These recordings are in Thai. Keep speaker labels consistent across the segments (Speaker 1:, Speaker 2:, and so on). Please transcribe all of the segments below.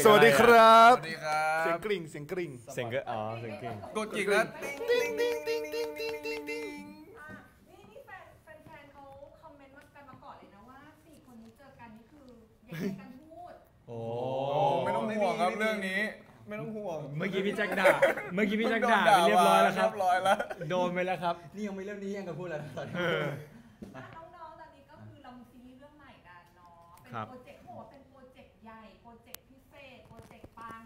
Speaker 1: สวัสดีครับ
Speaker 2: สวัสดีครับ
Speaker 1: เสียงกริ่งเสียงกริ่ง
Speaker 3: เสียงก็เสียงกริ่ง
Speaker 2: กดกิ่งแล้ว
Speaker 4: นี่แฟนเขาคอมเมนต์กันมาก่อนเลยนะว่า4คนนี้เจอกันนี่คืออยากให้กันพูด
Speaker 2: โอ้ไม่ต้องห่วงครับเรื่องนี้ไม่ต้องห่วง
Speaker 3: เมื่อกี้พี่แจ็คด่าไปเรียบร้อยแล้วครับโดนไปแล้วครับ
Speaker 5: นี่ยังไม่เรื่องนี้ยังกับพูดแล้วตอนนี้
Speaker 4: น้องๆตอนนี้ก็คือเราซีรีส์เรื่องใหม่กันเนาะเป็นโปรเจกต์โหเป็นโปรเจกต์ใหญ่โปรเจกต์พิเศษโปรเจกต์ปัง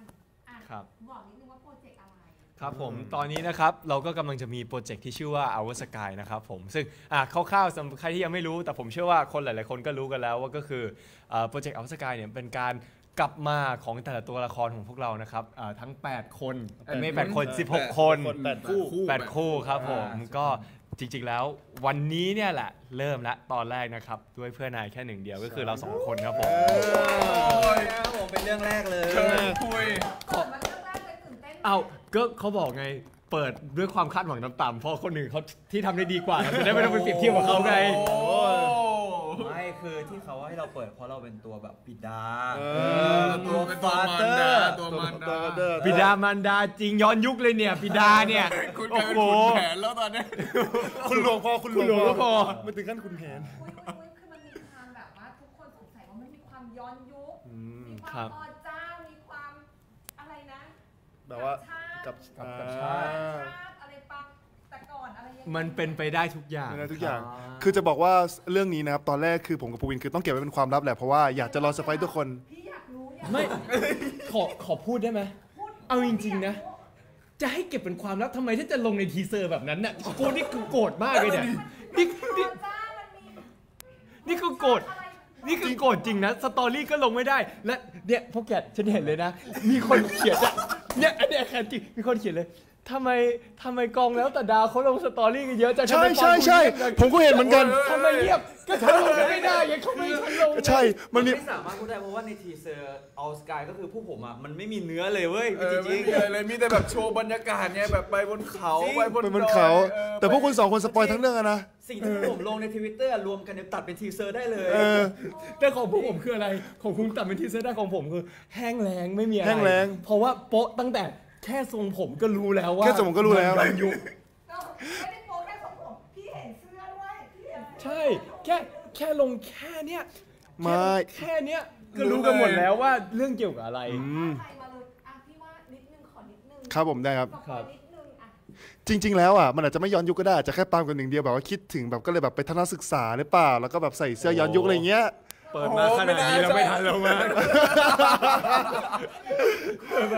Speaker 4: บอกนิดนึงว่าโปรเจกต์อะไร
Speaker 3: ครับผมตอนนี้นะครับเราก็กำลังจะมีโปรเจกต์ที่ชื่อว่า Our Sky นะครับผมซึ่งคร่าวๆสำหรับใครที่ยังไม่รู้แต่ผมเชื่อว่าคนหลายๆคนก็รู้กันแล้วว่าก็คือโปรเจกต์ Our Sky เนี่ยเป็นการกลับมาของแต่ละตัวละครของพวกเรานะครับทั้ง8คนไม่8คน16คน8คู่ครับผมก็จริงๆแล้ววันนี้เนี่ยแหละเริ่มละตอนแรกนะครับด้วยเพื่อนนายแค่หนึ่งเดียวก็คือเรา2คนครับผม
Speaker 5: เป็นเรื่องแรกเลย
Speaker 2: คุย
Speaker 3: ก็เขาบอกไงเปิดด้วยความคาดหวังต่ำๆเพราะคนหนึ่งเขาที่ทำได้ดีกว่าเราจะได้ไม่ต้องไปเปรียบเทียบกับเขาไง
Speaker 5: ไม่คือที่เขาให้เราเปิดเพราะเราเป็นตัวแบบบิดา
Speaker 2: ตัวเป็นตัวมันดาตัวมันดา
Speaker 3: บิดามารดาจริงย้อนยุคเลยเนี่ยบิดาเนี่ย
Speaker 2: คุณกลายเป็นขุนแผนแล้วตอนนี้
Speaker 1: คุณหลวงพ่อ
Speaker 3: ก็พอ
Speaker 1: ไม่ถึงขั้นคุณแผน
Speaker 4: คือมันมีความแบบว่าทุกคนสงสัยว่ามันมีความย้อนยุคมีความเจ้ามีความอะไรนะ
Speaker 1: แบบว่ากับ
Speaker 3: ชาติ
Speaker 4: อะไรปังแต่ก่อนอะไร
Speaker 3: มันเป็นไปได้ทุกอย่าง
Speaker 1: คือจะบอกว่าเรื่องนี้นะครับตอนแรกคือผมกับภูวินคือต้องเก็บไว้เป็นความลับแหละเพราะว่าอยากจะรอเซอร์ไพรส์ทุกคน
Speaker 4: พี่อยากรู้
Speaker 3: ไม่ขอพูดได้ไหมเอาจริงๆนะจะให้เก็บเป็นความลับทำไมถ้าจะลงในทีเซอร์แบบนั้นน่ะกูนี่คือโกรธมากเลยเนี่ยนี่คือโกรธนี่คือโกรธจริงนะสตอรี่ก็ลงไม่ได้และเนี่ยพวกแกฉันเห็นเลยนะมีคนเขียนอะเนี่ยอันนี้แคนจริงมีคนเขียนเลยทำไมกองแล้วแต่ดาวเขาลงสตอรี่กันเยอะจัง
Speaker 1: ใช่ผมก็เห็นเหมือนกัน
Speaker 3: ทำไมเงียบก็ฉันลงไม่ได้ยังเขาไม่ฉันลง
Speaker 1: ใช่มัน
Speaker 5: ไม่สามารถพูดได้เพราะว่าในทีเซอร์เอาสกายก็คือผู้ผมอ่ะมันไม่มีเนื้อเลยเว้ยจริง
Speaker 2: ๆเลยมีแต่แบบโชว์บรรยากาศเนี่ยแบบไปบนเขาไปบน
Speaker 1: เขาแต่พวกคุณ2คนสปอยทั้งเรื่องนะ
Speaker 5: สิ่งที่ผมลงใน Twitter รวมกันตัดเป็นทีเซอร์ได้เลย
Speaker 3: แต่ของพวกผมคืออะไรของคุณตัดเป็นทีเซอร์ได้ของผมคือแห้งแล้งไม่มีอะไร
Speaker 1: แห้งแล้ง
Speaker 3: เพราะว่าโป๊ะตั้งแต่แค่ทรงผมก็รู้แล้วว่า
Speaker 1: แค่ทรงผมก็รู้แล้ว
Speaker 3: ยุค
Speaker 4: ไม่ได้โป๊ะแค่ทรงผมพี่เห็นเสื้อด้วย
Speaker 3: ใช่แค่ลงแค่เนี้ย
Speaker 1: ไม่
Speaker 3: แค่เนี้ยก็รู้กันหมดแล้วว่าเรื่องเกี่ยวกับอะไร
Speaker 4: พี่ว่านิดนึงขอนิดนึง
Speaker 1: ครับผมได้ครับจริงๆแล้วอ่ะมันอาจจะไม่ย้อนยุคก็ได้จะแค่ตามกันหนึ่งเดียวแบบว่าคิดถึงแบบก็เลยแบบไปทัศนศึกษาหรือเปล่าแล้วก็แบบใส่เสื้อย้อนยุคอะไรเงี้ย
Speaker 3: เปิดมาขนาดนี้เราไม่ทันเรามา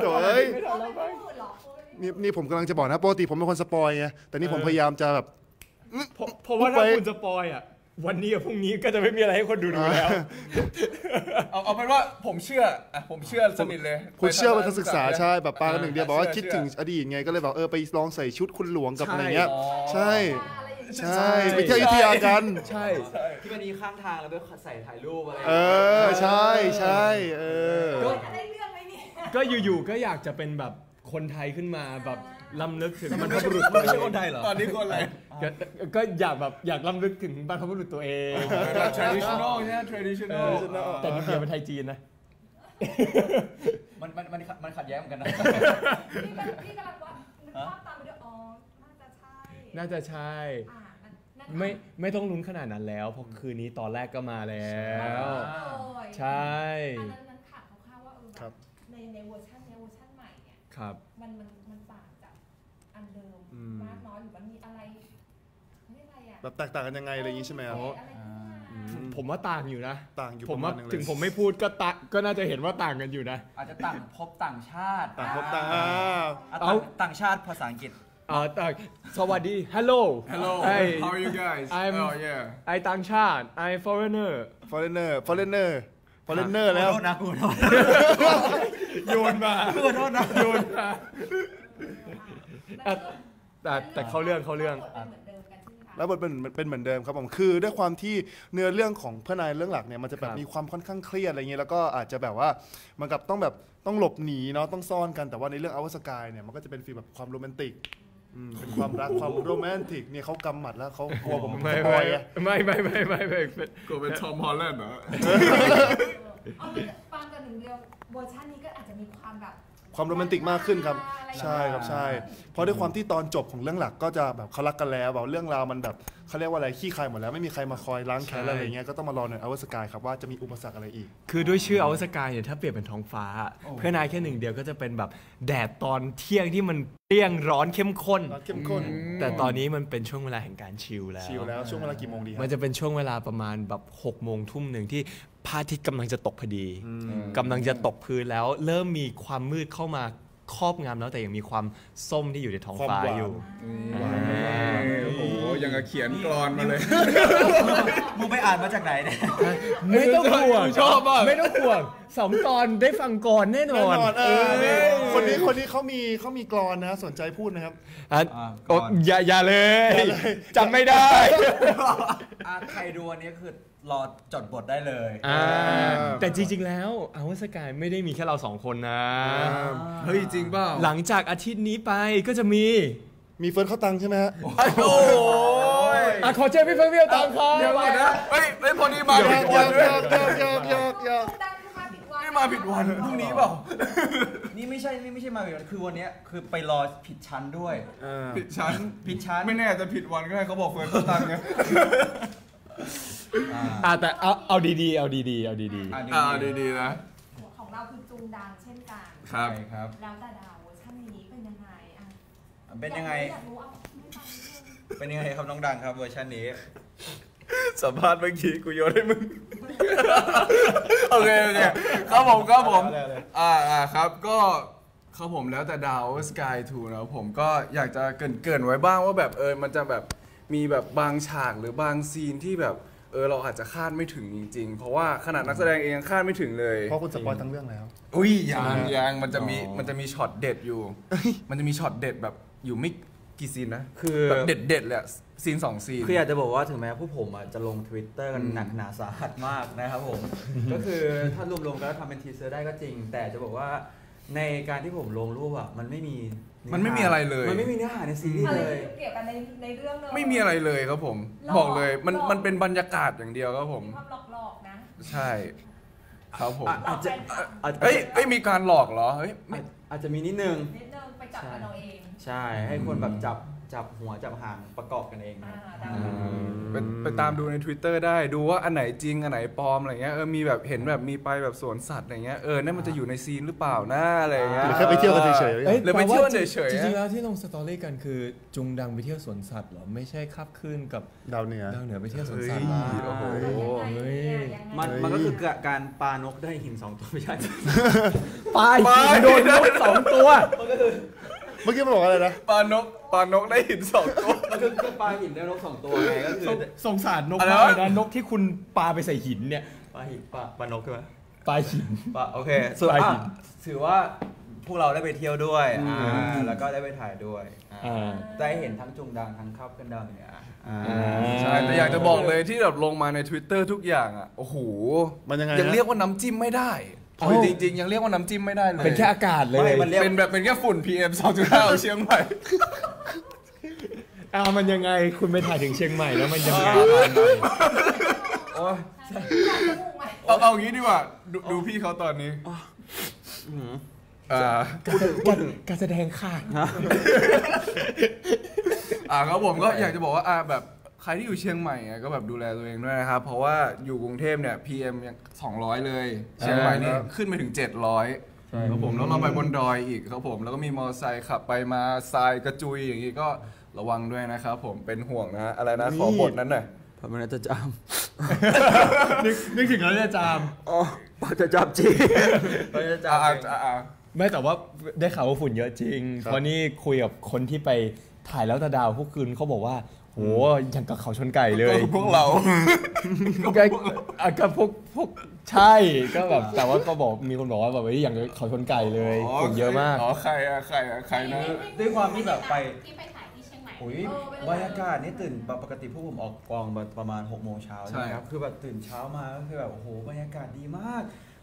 Speaker 1: โอ้ยนี่ผมกำลังจะบอกนะปกติผมเป็นคนสปอยไงแต่นี่ผมพยายามจะแบบ
Speaker 3: เพราะว่าถ้าคุณสปอยอ่ะวันนี้กับพรุ่งนี้ก็จะไม่มีอะไรให้คนดูแล้ว
Speaker 2: เอาเป็นว่าผมเชื่อสนิทเลย
Speaker 1: ผมเชื่อว่าทัศนศึกษาใช่แบบปากันหนึ่งเดียวบอกว่าคิดถึงอดีตไงก็เลยบอกไปลองใส่ชุดคุณหลวงกับอะไรเงี้ยใช่ไปเที่ยวอยุธยากัน
Speaker 3: ใช่
Speaker 5: ที่วันนี้ข้างทางแล้วไปใส่ถ่ายรูปอะไร
Speaker 1: ใช่
Speaker 3: ก็อยู่ๆก็อยากจะเป็นแบบคนไทยขึ้นมาแบบล้ำลึกถึงบรรพบุรุษ
Speaker 5: ไม่ใช่คนไทยเหรอ
Speaker 2: ตอนนี้คนอะไร
Speaker 3: ก็อยากล้ำลึกถึงบรรพบุรุษตัวเอง
Speaker 2: traditional เนี่ย traditional
Speaker 3: แต่เดียวเป็นไทยจีนนะ
Speaker 5: มันขัดแย้งกันนะ
Speaker 4: พี่กำลังว่านึกภาพตามไปด้วย
Speaker 3: น่าจะใช่ไม่ต้องลุ้นขนาดนั้นแล้วเพราะคืนนี้ตอนแรกก็มาแล้วใช่
Speaker 4: นั้นถามคร่าวๆว่าในเวอร์ชันใหม่เนี่ยมันต่างจากอันเดิมมากน้อยหรือมันมีอะไร
Speaker 1: แบบแตกต่างกันยังไงอะไรอย่างนี้ใช่ไหมครับ
Speaker 3: ผมว่าต่างอยู่นะ
Speaker 1: ต่างอยู่
Speaker 3: ผมว่าถึงผมไม่พูดก็น่าจะเห็นว่าต่างกันอยู่นะ
Speaker 5: อาจจะต่างชาติ
Speaker 1: ต่
Speaker 5: างชาติภาษาอังกฤษ
Speaker 3: สวัสดี hello
Speaker 2: how are you guys
Speaker 3: I ต่างชาติ I foreigner
Speaker 1: แล้ว
Speaker 3: โยนมาแต่เขาเรื่อง
Speaker 1: แล้วมันเป็นเหมือนเดิมครับผมคือด้วยความที่เนื้อเรื่องของเพื่อนนายเรื่องหลักเนี่ยมันจะแบบมีความค่อนข้างเครียดอะไรเงี้ยแล้วก็อาจจะแบบว่ามันกับต้องหลบหนีเนาะต้องซ่อนกันแต่ว่าในเรื่องอวสกายเนี่ยมันก็จะเป็นฟีลแบบความโรแมนติก เป็นความรักความโรแมนติกเนี่ยเขากำหมัดแล้วเขากลัวผม
Speaker 3: ไม่
Speaker 1: สปอยอะ
Speaker 3: ไม่
Speaker 2: กูเป็นทอมฮอลแลนด์เหรอ
Speaker 4: เอาฟังกันหนึ่งเดียวเวอร์ชันนี้ก็อาจจะมีความแบบ
Speaker 1: ความโรแมนติกมากขึ้นครับ
Speaker 4: อะไรอย่างเงี้ย
Speaker 1: ใช่ครับใช่เพราะด้วยความที่ตอนจบของเรื่องหลักก็จะแบบเขารักกันแล้วแบบเรื่องราวมันแบบเขาเรียกว่าอะไรขี้คายหมดแล้วไม่มีใครมาคอยล้างแค้นอะไรอย่างเงี้ยก็ต้องมารอในอเวอร์สกายครับว่าจะมีอุปสรรคอะไรอีก
Speaker 3: คือด้วยชื่ออวสกายเนี่ยถ้าเปรียบเป็นท้องฟ้า เพื่อนายแค่หนึ่งเดียวก็จะเป็นแบบแดดตอนเที่ยงที่มันเปรี้ยงร้อนเข้มข้น
Speaker 1: เข้มข้น
Speaker 3: แต่ตอนนี้มันเป็นช่วงเวลาแห่งการชิลแล้ว
Speaker 1: ชิลแล้วช่วงเวลากี่โมงดีค
Speaker 3: มั
Speaker 1: รั
Speaker 3: น
Speaker 1: บ
Speaker 3: จะเป็นช่วงเวลาประมาณแบบ6 โมงทุ่มหนึ่งที่พระอาทิตย์กำลังจะตกพอดีกำลังจะตกพื้นแล้วเริ่มมีความมืดเข้ามาครอบงำแล้วแต่ยังมีความส้มที่อยู่ในท้องฟ้าอยู่
Speaker 2: โอ้โหยังกับเขียนกรอนมาเลย
Speaker 5: มึงไปอ่านมาจากไหนเนี่ย
Speaker 3: ไม่ต้องห่วง
Speaker 2: ชอบมาก
Speaker 3: ไม่ต้องห่วง2 ตอนได้ฟังก่อนแน่น
Speaker 1: แน่
Speaker 3: อน
Speaker 1: นอนคนนี้เขามีกรอนนะสนใจพูดนะครับ
Speaker 3: โอ้อย่าเลยจำไม่ได้
Speaker 5: ใครดูอันนี้คือรอจดบทได้เลย
Speaker 3: แต่จริงๆแล้วอวสกายไม่ได้มีแค่เรา2 คนนะ
Speaker 2: เฮ้ยจริงเปล่า
Speaker 3: หลังจากอาทิตย์นี้ไปก็จะมี
Speaker 1: เฟิร์นเข้าตังค์ใช่ไหมฮะ
Speaker 2: โอ้ย
Speaker 3: ขอเชิญพี่เฟิร์นพี่เอาตังค์ครับ
Speaker 2: เดี๋ยวก่อนนะเฮ้ยพอดีมาผิดวันด้วย
Speaker 4: ดังมาผิดวัน
Speaker 2: นี่มาผิดวันพรุ่งนี้เปล่า
Speaker 5: นี่ไม่ใช่มาแบบคือวันเนี้ยคือไปรอผิดชั้นด้วย
Speaker 2: ผิดชั้น
Speaker 5: ผิดชั้น
Speaker 2: ไม่แน่จะผิดวันก็ได้เขาบอกเฟิร์นเข้าตังค์ไง
Speaker 3: แต่เอาดีๆเอาดี
Speaker 2: ดีๆนะ
Speaker 4: ของเราคือจูงดังเช่นกัน
Speaker 2: ครับ
Speaker 5: ใช่ครับ
Speaker 4: แล้วแต่ดาวเวอร์ชันนี้เป็นยังไงอ่ะ
Speaker 5: เป็นยังไง
Speaker 4: อยากรู้เอาไม่ฟังนิดนึง
Speaker 5: เป็นยังไงครับน้องดังครับเวอร์ชันนี้
Speaker 2: สัมภาษณ์เมื่อกี้กูโยนให้มึง โอเคครับผมครับก็ครับผมแล้วแต่ดาวสกายทูนะผมก็อยากจะเกริ่นไว้บ้างว่าแบบมันจะแบบมีแบบบางฉากหรือบางซีนที่แบบเราอาจจะคาดไม่ถึงจริงๆเพราะว่าขนาดนักแสดงเองยังคาดไม่ถึงเลย
Speaker 1: เพราะคุณสปอยทั้งเรื่องแล้ว
Speaker 2: อุ้ยยังมันจะมีช็อตเด็ดอยู่ มันจะมีช็อตเด็ดแบบอยู่ไม่กี่ซีนนะ
Speaker 5: คือ
Speaker 2: แบบเด็ดเลยอะซีน2 ซีน
Speaker 5: คืออยากจะบอกว่าถึงแม้ผู้ผมจะลง Twitter กันหนักหนาสาหัสมากนะครับผม ก็คือถ้ารวมๆกันแล้วทำเป็นทีเซอร์ได้ก็จริง แต่จะบอกว่าในการที่ผมลงรูปอ่ะมันไม่มี
Speaker 2: อะไรเลย
Speaker 5: มันไม่มีเนื้อหาในซีรีส์
Speaker 4: อะไร
Speaker 5: เลย
Speaker 4: ที่เกี่ยวกันในเรื่องเลย
Speaker 2: ไม่มีอะไรเลยครับผม บอกเลยมันเป็นบรรยากาศอย่างเดียวครับผม
Speaker 4: มีความหลอกๆนะ
Speaker 2: ใช่ครับผม
Speaker 4: หลอกแฟนคลับ
Speaker 2: เอ้ยมีการหลอกเหรอเฮ้ยไม่
Speaker 5: อาจจะมีนิดนึง
Speaker 4: นิดนึงไปจับกันเอาเอง
Speaker 5: ใช่ให้คนแบบจับหัวจับหางประกอบกันเองนะ
Speaker 4: ได้
Speaker 2: ไปตามดูใน Twitter ได้ดูว่าอันไหนจริงอันไหนปลอมอะไรเงี้ยมีแบบเห็นแบบมีไปแบบสวนสัตว์อะไรเงี้ยนั่นมันจะอยู่ในซีนหรือเปล่านะอะไรเงี้ย
Speaker 1: หรือแค่ไปเที่ยวกันเฉยๆ
Speaker 2: หรือไปเที่ยวเฉยๆ
Speaker 3: จริงๆแล้วที่ลงสตอรี่กันคือจุงดังไปเที่ยวสวนสัตว์เหรอไม่ใช่คาบขึ้นกับ
Speaker 1: ดาวเหนือ
Speaker 3: ดาวเหนือไปเที่ยวสวนสัตว์
Speaker 2: โอ้โห
Speaker 3: เฮ้ย
Speaker 5: มันก็คือการปานกได้หิน2 ตัวไม่ใช่
Speaker 3: ปลาหินโดนนก2 ตัว
Speaker 1: เมื่อกี้มันบอกอะไรนะ
Speaker 2: ปลานกได้หิน2 ตัว
Speaker 5: มันคือปลาหินได้นก2 ตัวไงก็คือ
Speaker 3: สงสารนก
Speaker 2: อะไร
Speaker 3: มาก
Speaker 2: วะ
Speaker 3: เลยนะนกที่คุณปาไปใส่หินเนี่ย
Speaker 5: ปลาหินปลานกใช่ไหม
Speaker 3: ปลาหิน
Speaker 5: โอเคส่วน
Speaker 3: ปลาหิน
Speaker 5: ถือว่าพวกเราได้ไปเที่ยวด้วยแล้วก็ได้ไปถ่ายด้วยได้เห็นทั้งจุงดังทั้งคับกันดาวเหนือ
Speaker 2: ใช่แต่อยากจะบอกเลยที่แบบลงมาใน Twitter ทุกอย่างอ่ะโอ้โห
Speaker 1: มันยังไง
Speaker 2: ยังเรียกว่าน้ำจิ้มไม่ได้จริงๆยังเรียกว่าน้ำจิ้มไม่ได้เลย
Speaker 3: เป็นแค่อากาศเลย
Speaker 5: ไม่มันเรียก
Speaker 2: เป็นแค่ฝุ่น PM 2.5ของเชียงใหม่
Speaker 3: มันยังไงคุณไปถ่ายถึงเชียงใหม่แล้วมันยังไง
Speaker 5: โอ้ย
Speaker 2: เอางี้ดีกว่าดูพี่เขาตอนนี้
Speaker 3: การแสดงค่ะ
Speaker 2: ครับผมก็อยากจะบอกว่าแบบใครที่อยู่เชียงใหม่ก็แบบดูแลตัวเองด้วยนะครับเพราะว่าอยู่กรุงเทพเนี่ย PM ยัง200เลยเชียงใหม่นี่ขึ้นไปถึง700ครับผมแล้วเราไปบนดอยอีกครับผมแล้วก็มีมอเตอร์ไซค์ขับไปมาทรายกระจุยอย่างนี้ก็ระวังด้วยนะครับผมเป็นห่วงนะอะไรนะขอบทนั้นหน่อย
Speaker 5: ผมมันจะจาม
Speaker 3: นึกถึงแล้วจะจาม
Speaker 5: อ๋อจะจามจริงจะจาม
Speaker 3: ไม่แต่ว่าได้ข่าวว่าฝุ่นเยอะจริง เพราะนี่คุยกับคนที่ไปถ่ายแล้วตาดาวพวกคืนเขาบอกว่าโหอย่างกับเขาชนไก่เลย
Speaker 2: พวกเรา
Speaker 3: ก็พวกใช่ก็แบบแต่ว่าก็บอกมีคนบอกว่าแบบอย่างกับเขาชนไก่เลยฝุ่นเยอะมาก
Speaker 2: ใครนะ
Speaker 5: ด้วยความที่แบบไป
Speaker 4: ที่ไปถ่ายที่เชียงใหม่
Speaker 5: โอ้ยบรรยากาศนี่ตื่นปกติพวกผมออกกองประมาณ6 โมงเช้าใช่ไหมครับคือแบบตื่นเช้ามาก็คือแบบโอ้โหบรรยากาศดีมาก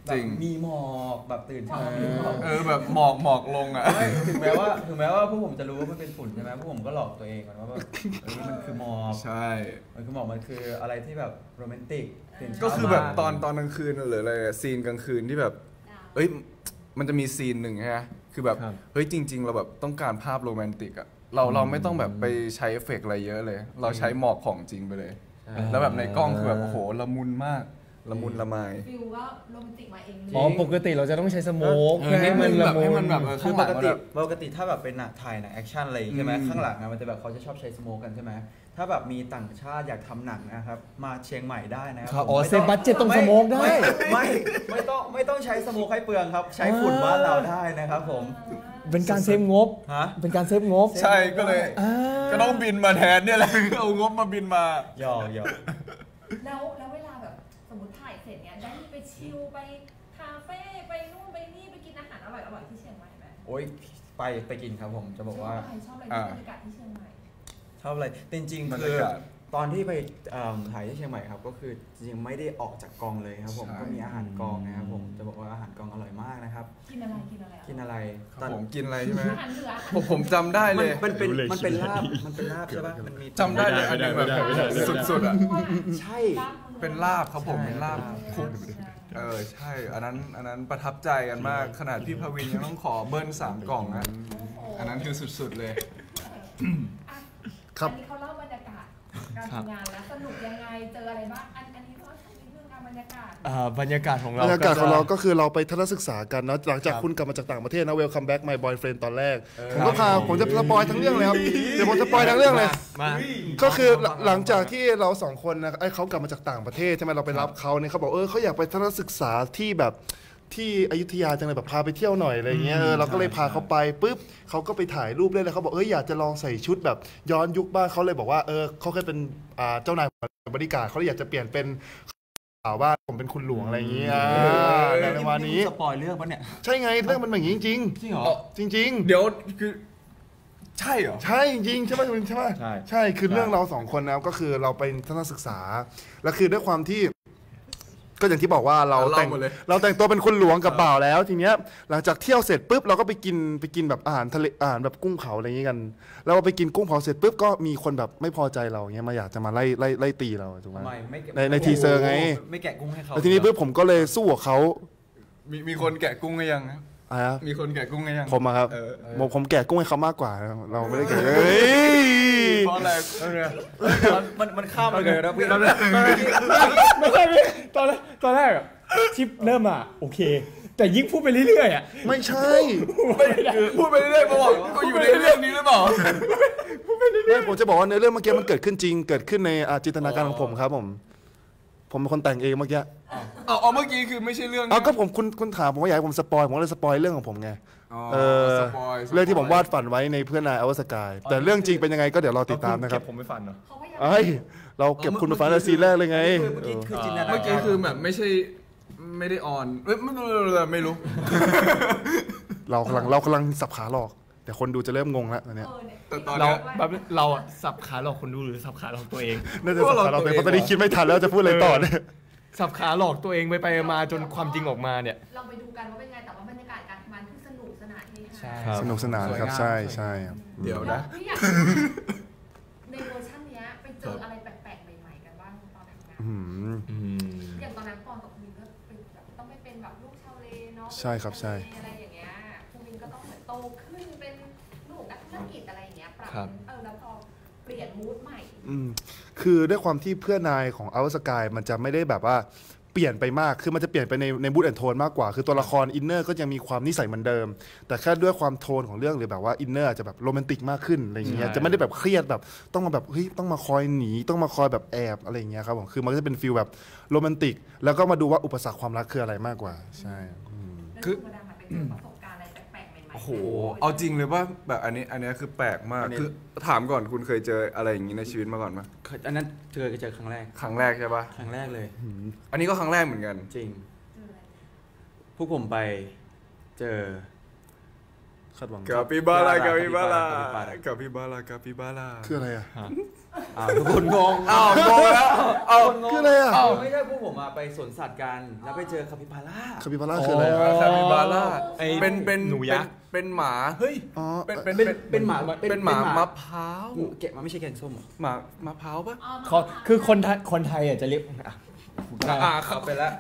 Speaker 2: จริง
Speaker 5: มีหมอกแบบตื่นเช้า
Speaker 2: แบบหมอกลงอ่ะ
Speaker 5: ไม่ถึงแม้ว่าพวกผมจะรู้ว่ามันเป็นฝุ่นใช่ไหมพวกผมก็หลอกตัวเองก่อนว่าแบบมันคือหมอก
Speaker 2: ใช่
Speaker 5: มันคือหมอกมันคืออะไรที่แบบโรแมนติกตื่นเช้า
Speaker 2: ก็คือแบบ
Speaker 5: มา
Speaker 2: ตอนกลางคืนหรืออะไรซีนกลางคืนที่แบบ เอ้ยมันจะมีซีนหนึ่งฮะคือแบบ
Speaker 3: ครับ
Speaker 2: เฮ้ยจริง ๆ เราแบบต้องการภาพโรแมนติกอ่ะเราไม่ต้องแบบไปใช้เอฟเฟกต์อะไรเยอะเลย เราใช้หมอกของจริงไปเลย แล้วแบบในกล้องคือแบบโอ้โหละมุนมากละมุนละไม
Speaker 4: ฟิลก็โรแมนติกมาเองเลย
Speaker 3: อ๋อปกติเราจะต้องใช้สโมก
Speaker 2: เออ
Speaker 3: เพื่อให้มันละมุ
Speaker 2: ให้มัน
Speaker 3: น
Speaker 2: แบบ
Speaker 5: คือ
Speaker 2: ข้างห
Speaker 5: ป
Speaker 2: ลัง
Speaker 5: ก
Speaker 2: มัน
Speaker 5: ติ
Speaker 2: แบบ
Speaker 5: ปกติถ้าแบบเป็นหนังถ่ายหนังแอคชั่นอะไรอย่างงี้ใช่ไหม
Speaker 2: อืม
Speaker 5: ข้างหลังนะมันจะแบบเขาจะชอบใช้สโมกกันใช่ไหมถ้าแบบมีต่างชาติอยากทำหนังนะครับมาเชียงใหม่ได้นะค
Speaker 3: ครั
Speaker 5: รั
Speaker 3: บบ อ๋อ
Speaker 5: ไม่
Speaker 3: เซฟบัดเจ็ตต้องสโมกได้
Speaker 5: ไม่ต้องใช้สโมกให้เปลืองครับ ใช้ฝุ่นบ้านเราได้นะครับผม
Speaker 3: เป็นการเซฟงบ
Speaker 5: ฮะ
Speaker 3: เป็นการเซฟงบ
Speaker 2: ใช่ก็เลยก็ต้องบินมาแทนเนี่ยแหละ เอางบมาบินมา
Speaker 5: หยอก
Speaker 4: แล้วเวลาแบบสมมติถ่ายเสร็จเนี้ยได้มีไปชิลไปคาเฟ่ไปนู่นไปนี่ไปกินอาหารอร่อยๆที่เชียงใหม่ไหม
Speaker 5: โอ้ยไปกินครับผมจะบอกว่า
Speaker 4: ชอบอะไรที่บรรยากาศที่เชียงใหม่
Speaker 5: ชอบอะไรแต่จริง
Speaker 2: บร
Speaker 5: ๆ
Speaker 2: ร
Speaker 5: คื
Speaker 2: ยา
Speaker 5: อ
Speaker 2: กาศ
Speaker 5: ตอนที่ไปถ่ายที่เชียงใหม่ครับก็คือจริงๆไม่ได้ออกจากกองเลยครับผม
Speaker 2: ใช่
Speaker 5: ก็มีอาหารกองนะครับผมจะบอกว่าอาหารกองอร่อยมากนะครับ
Speaker 4: กินอะไร
Speaker 5: กินอะไร
Speaker 2: ครับผมกินอะไรใช่ไหม
Speaker 4: อาหารเหนือ
Speaker 2: ผมจำได้เลย
Speaker 5: มันเป็นลาบใช่ปะมันมี
Speaker 2: จำได้เลยอันหนึงแบบสุดๆอ่ะ
Speaker 5: ใช่
Speaker 2: เป็นลาบครับผมเป็นลาบคลุกใช่อันนั้นประทับใจกันมากขนาดพี่พวินยังต้องขอเบิ้ล3 กล่องนะอันนั้นคือสุดๆเลย
Speaker 1: ครับ
Speaker 4: อันนี้เขาเล่าบรรยากาศการทำงานแล้วสนุกยังไงเจออะไรบ้างอันนี้เขาทำในเรื่องการบรรยากาศ
Speaker 3: บรรยากาศของเรา
Speaker 1: บรรยากาศของเรา
Speaker 3: จะ
Speaker 1: ก็คือเราไปทัศนศึกษากันเนาะหลังจาก
Speaker 3: ครับ
Speaker 1: คุณกลับมาจากต่างประเทศนะ Welcome back my boyfriend ตอนแรก ผมจะสปอยทั้งเรื่องเลยครับ เดี๋ยวผมสปอยทั้งเรื่องเลย
Speaker 3: มา
Speaker 1: ก็คือหลังจากที่เราสองคนนะเขากลับมาจากต่างประเทศใช่ไหมเราไปรับเขาเนี่ยเขาบอกเขาอยากไปทัศนศึกษาที่แบบที่อยุธยาจังเลยแบบพาไปเที่ยวหน่อยอะไรเงี้ยเราก็เลยพาเขาไปปุ๊บเขาก็ไปถ่ายรูปเล่นแล้วเขาบอกอยากจะลองใส่ชุดแบบย้อนยุคบ้างเขาเลยบอกว่าเขาเคยเป็นเจ้านายบริการเขาเลยอยากจะเปลี่ยนเป็นข่าวว่าผมเป็นคุณหลวงอะไรอย่างเงี้ยในวันนี้
Speaker 5: สปอยเรื่องปะเนี่ย
Speaker 1: ใช่ไงเรื่องมันเป็นอย่างนี้จริง
Speaker 5: จริงเหรอ
Speaker 1: ๆจริง ๆ
Speaker 2: เดี๋ยวคือใช่เหรอ
Speaker 1: ใช่จริงๆใช่ไหมคุณใช่ไหม
Speaker 3: ใช่
Speaker 1: คือเรื่องเราสองคนนะก็คือเราไปทัศนศึกษาแล้วคือด้วยความที่ก็อย่างที่บอกว่าเรา
Speaker 2: เล่า
Speaker 1: แต่ง
Speaker 2: หมดเลย
Speaker 1: เราแต่งตัวเป็นคุณหลวงกับบ่าวแล้วทีเนี้ยหลังจากเที่ยวเสร็จปุ๊บเราก็ไปกินแบบอาหารทะเลอาหารแบบกุ้งเผาอะไรอย่างเงี้ยกันแล้วเราไปกินกุ้งเผาเสร็จปุ๊บก็มีคนแบบไม่พอใจเราอย่างเงี้ยมาอยากจะมาไล่ตีเราถูกไหม
Speaker 5: ไม่แกะ
Speaker 1: ในทีเซอร์ไง
Speaker 5: ไม่แกะกุ้งให้เขา
Speaker 1: แล้วทีนี้ปุ๊บผมก็เลยสู้กับเขา
Speaker 2: มีคนแกะกุ้งหรือยังครับ
Speaker 1: อะไรนะ
Speaker 2: มีคนแกะกุ้งหรือยัง
Speaker 1: ผมอะครับ
Speaker 2: เออ
Speaker 1: ผมแกะกุ้งให้เขามากกว่าเราไม่ได้แกะ
Speaker 2: เพราะอะไร
Speaker 5: มันข้ามไปเลยนะพี่
Speaker 3: ไม่ใช่ตอนแรกอะที่เริ่มอะโอเค แต่ยิ่งพูดไปเรื่อยๆอะ
Speaker 1: ไม่ใช่
Speaker 2: พูดไปเรื่อยๆมาบอกกูอยู่ในเรื่องนี้หรือเปล่า
Speaker 1: ไม่ผมจะบอกว่าเนื้อเรื่องเมื่อกี้มันเกิดขึ้นจริง เกิดขึ้นในจินตนาการของผมครับผมเป็นคนแต่งเองเมื่อกี้
Speaker 2: เมื่อกี้คือไม่ใช่เรื่อง
Speaker 1: ก็คุณถามผมว่าอยากให้ผมสปอยผมก็เลยสปอยเรื่องของผมไง
Speaker 2: สปอย
Speaker 1: เรื่องที่ผมวาดฝันไว้ในเพื่อนนายอวสกายแต่เรื่องจริงเป็นยังไงก็เดี๋ยวรอติดตามนะครับ
Speaker 3: เก็ผมไม่ฝันเนาะ
Speaker 4: เขาพยายาม
Speaker 1: เอ้ยเราเก็บคุณมาฝันในซีนแรกเลยไง
Speaker 5: คือจินตนาการ
Speaker 2: เมื่อกี้คือแบบไม่ได้ออนไม่รู้
Speaker 1: เรากำลังสับขาหลอกแต่คนดูจะเริ่มงงแล้วตอนเนี้ย
Speaker 4: เนี่ย
Speaker 2: แต่ตอน
Speaker 3: เรา
Speaker 2: เนี้ย
Speaker 3: แบบเราอะสับขาหลอกคนดูหรือสับขาหลอกตัวเอง
Speaker 1: น่าจะสับขาหลอกแต่ตอนนี้คิดไม่ทันแล้วจะพูดอะไรต่อเนี่ย
Speaker 3: สับขาหลอกตัวเองไปมาจนความจริงออกมาเนี่ย
Speaker 4: เราไปดูกันว่าเป็นไงแต่ว่าบรรยากาศการทำงานคือสนุกสนานเฮฮา
Speaker 3: ครับ
Speaker 1: สนุกสนานครับใช่ครับ
Speaker 2: เดี๋ยวนะ
Speaker 4: พี่อยากในเวอร์ชันเนี้ยไปเจออะไรแปลกๆใหม่ๆกันบ้างตอนทำงาน
Speaker 1: อืม
Speaker 4: อย่างตอนนั้นปอนกับภูมินก็เป็นแบบต้องไปเป็นแบบลูกชาวเลเนาะ
Speaker 1: ใช่ครับใช่
Speaker 4: อะไรอย่างเงี้ยภูมินก็ต้องเหมือนโตขึ้นเป็นลูกนักธุรกิจอะไรอย่างเงี้ยปรับ
Speaker 3: ครับ
Speaker 4: แล้วพอเปลี่ยนมูดใหม่
Speaker 1: คือด้วยความที่เพื่อนนายของอัลสกายมันจะไม่ได้แบบว่าเปลี่ยนไปมากคือมันจะเปลี่ยนไปในบูธแอนโทนมากกว่าคือตัวละครอินเนอร์ก็ยังมีความนิสัยเหมือนเดิม แต่แค่ด้วยความโทนของเรื่องหรือแบบว่าอินเนอร์จะแบบโรแมนติกมากขึ้นอะไรอย่างเงี้ย
Speaker 3: ใช่
Speaker 1: จะไม่ได้แบบเครียดแบบต้องมาแบบเฮ้ยต้องมาคอยหนีต้องมาคอยแบบแอบอะไรอย่างเงี้ยครับผมคือมันก็จะเป็นฟีลแบบโรแมนติกแล้วก็มาดูว่าอุปสรรคความรักคืออะไรมากกว่าใช่
Speaker 4: แล้ว
Speaker 2: คือ
Speaker 4: คุณมาดามไปเจอประสบการณ์อะไรแปลกๆใหม่ๆ
Speaker 2: โอ้โหเอาจริงเลยว่าแบบอันนี้คือแปลกมากคือถามก่อนคุณเคยเจออะไรอย่างนี้ในชีวิตมาก่อนไหม
Speaker 5: อันนั้นเจอครั้งแรก
Speaker 2: ครั้งแรกใช่ปะ
Speaker 5: ครั้งแรกเลย
Speaker 2: อันนี้ก็ครั้งแรกเหมือนกัน
Speaker 5: จริง
Speaker 4: เจออะไร
Speaker 5: พวกผมไปเจอ
Speaker 1: คาดหวัง
Speaker 2: กาปิบาร่ากาปิบาร่ากาปิบาร่ากาปิบาร่า
Speaker 1: คืออะไรอ่ะ
Speaker 5: ทุกคนงง
Speaker 2: อ้าวงงแล้วอ้าว
Speaker 1: คืออะไรอ่ะ
Speaker 5: ไม่ใช่พวกผมไปสวนสัตว์กันแล้วไปเจอคาปิบาร่า
Speaker 1: คาปิบาร่าคืออะไรอะ
Speaker 2: คาปิบาร่า
Speaker 3: ไอ้
Speaker 2: เป็น
Speaker 3: หนูยักษ์
Speaker 2: เป็นหมาเฮ้ย
Speaker 1: อ๋อ
Speaker 2: เป็นหมามะพร้าว
Speaker 5: แกะมาไม่ใช่แกงส้ม
Speaker 2: หมามะพร้าวปะ
Speaker 3: คือคนไทยอ่ะจะเรียก
Speaker 2: เข้า
Speaker 5: ไปแล้ว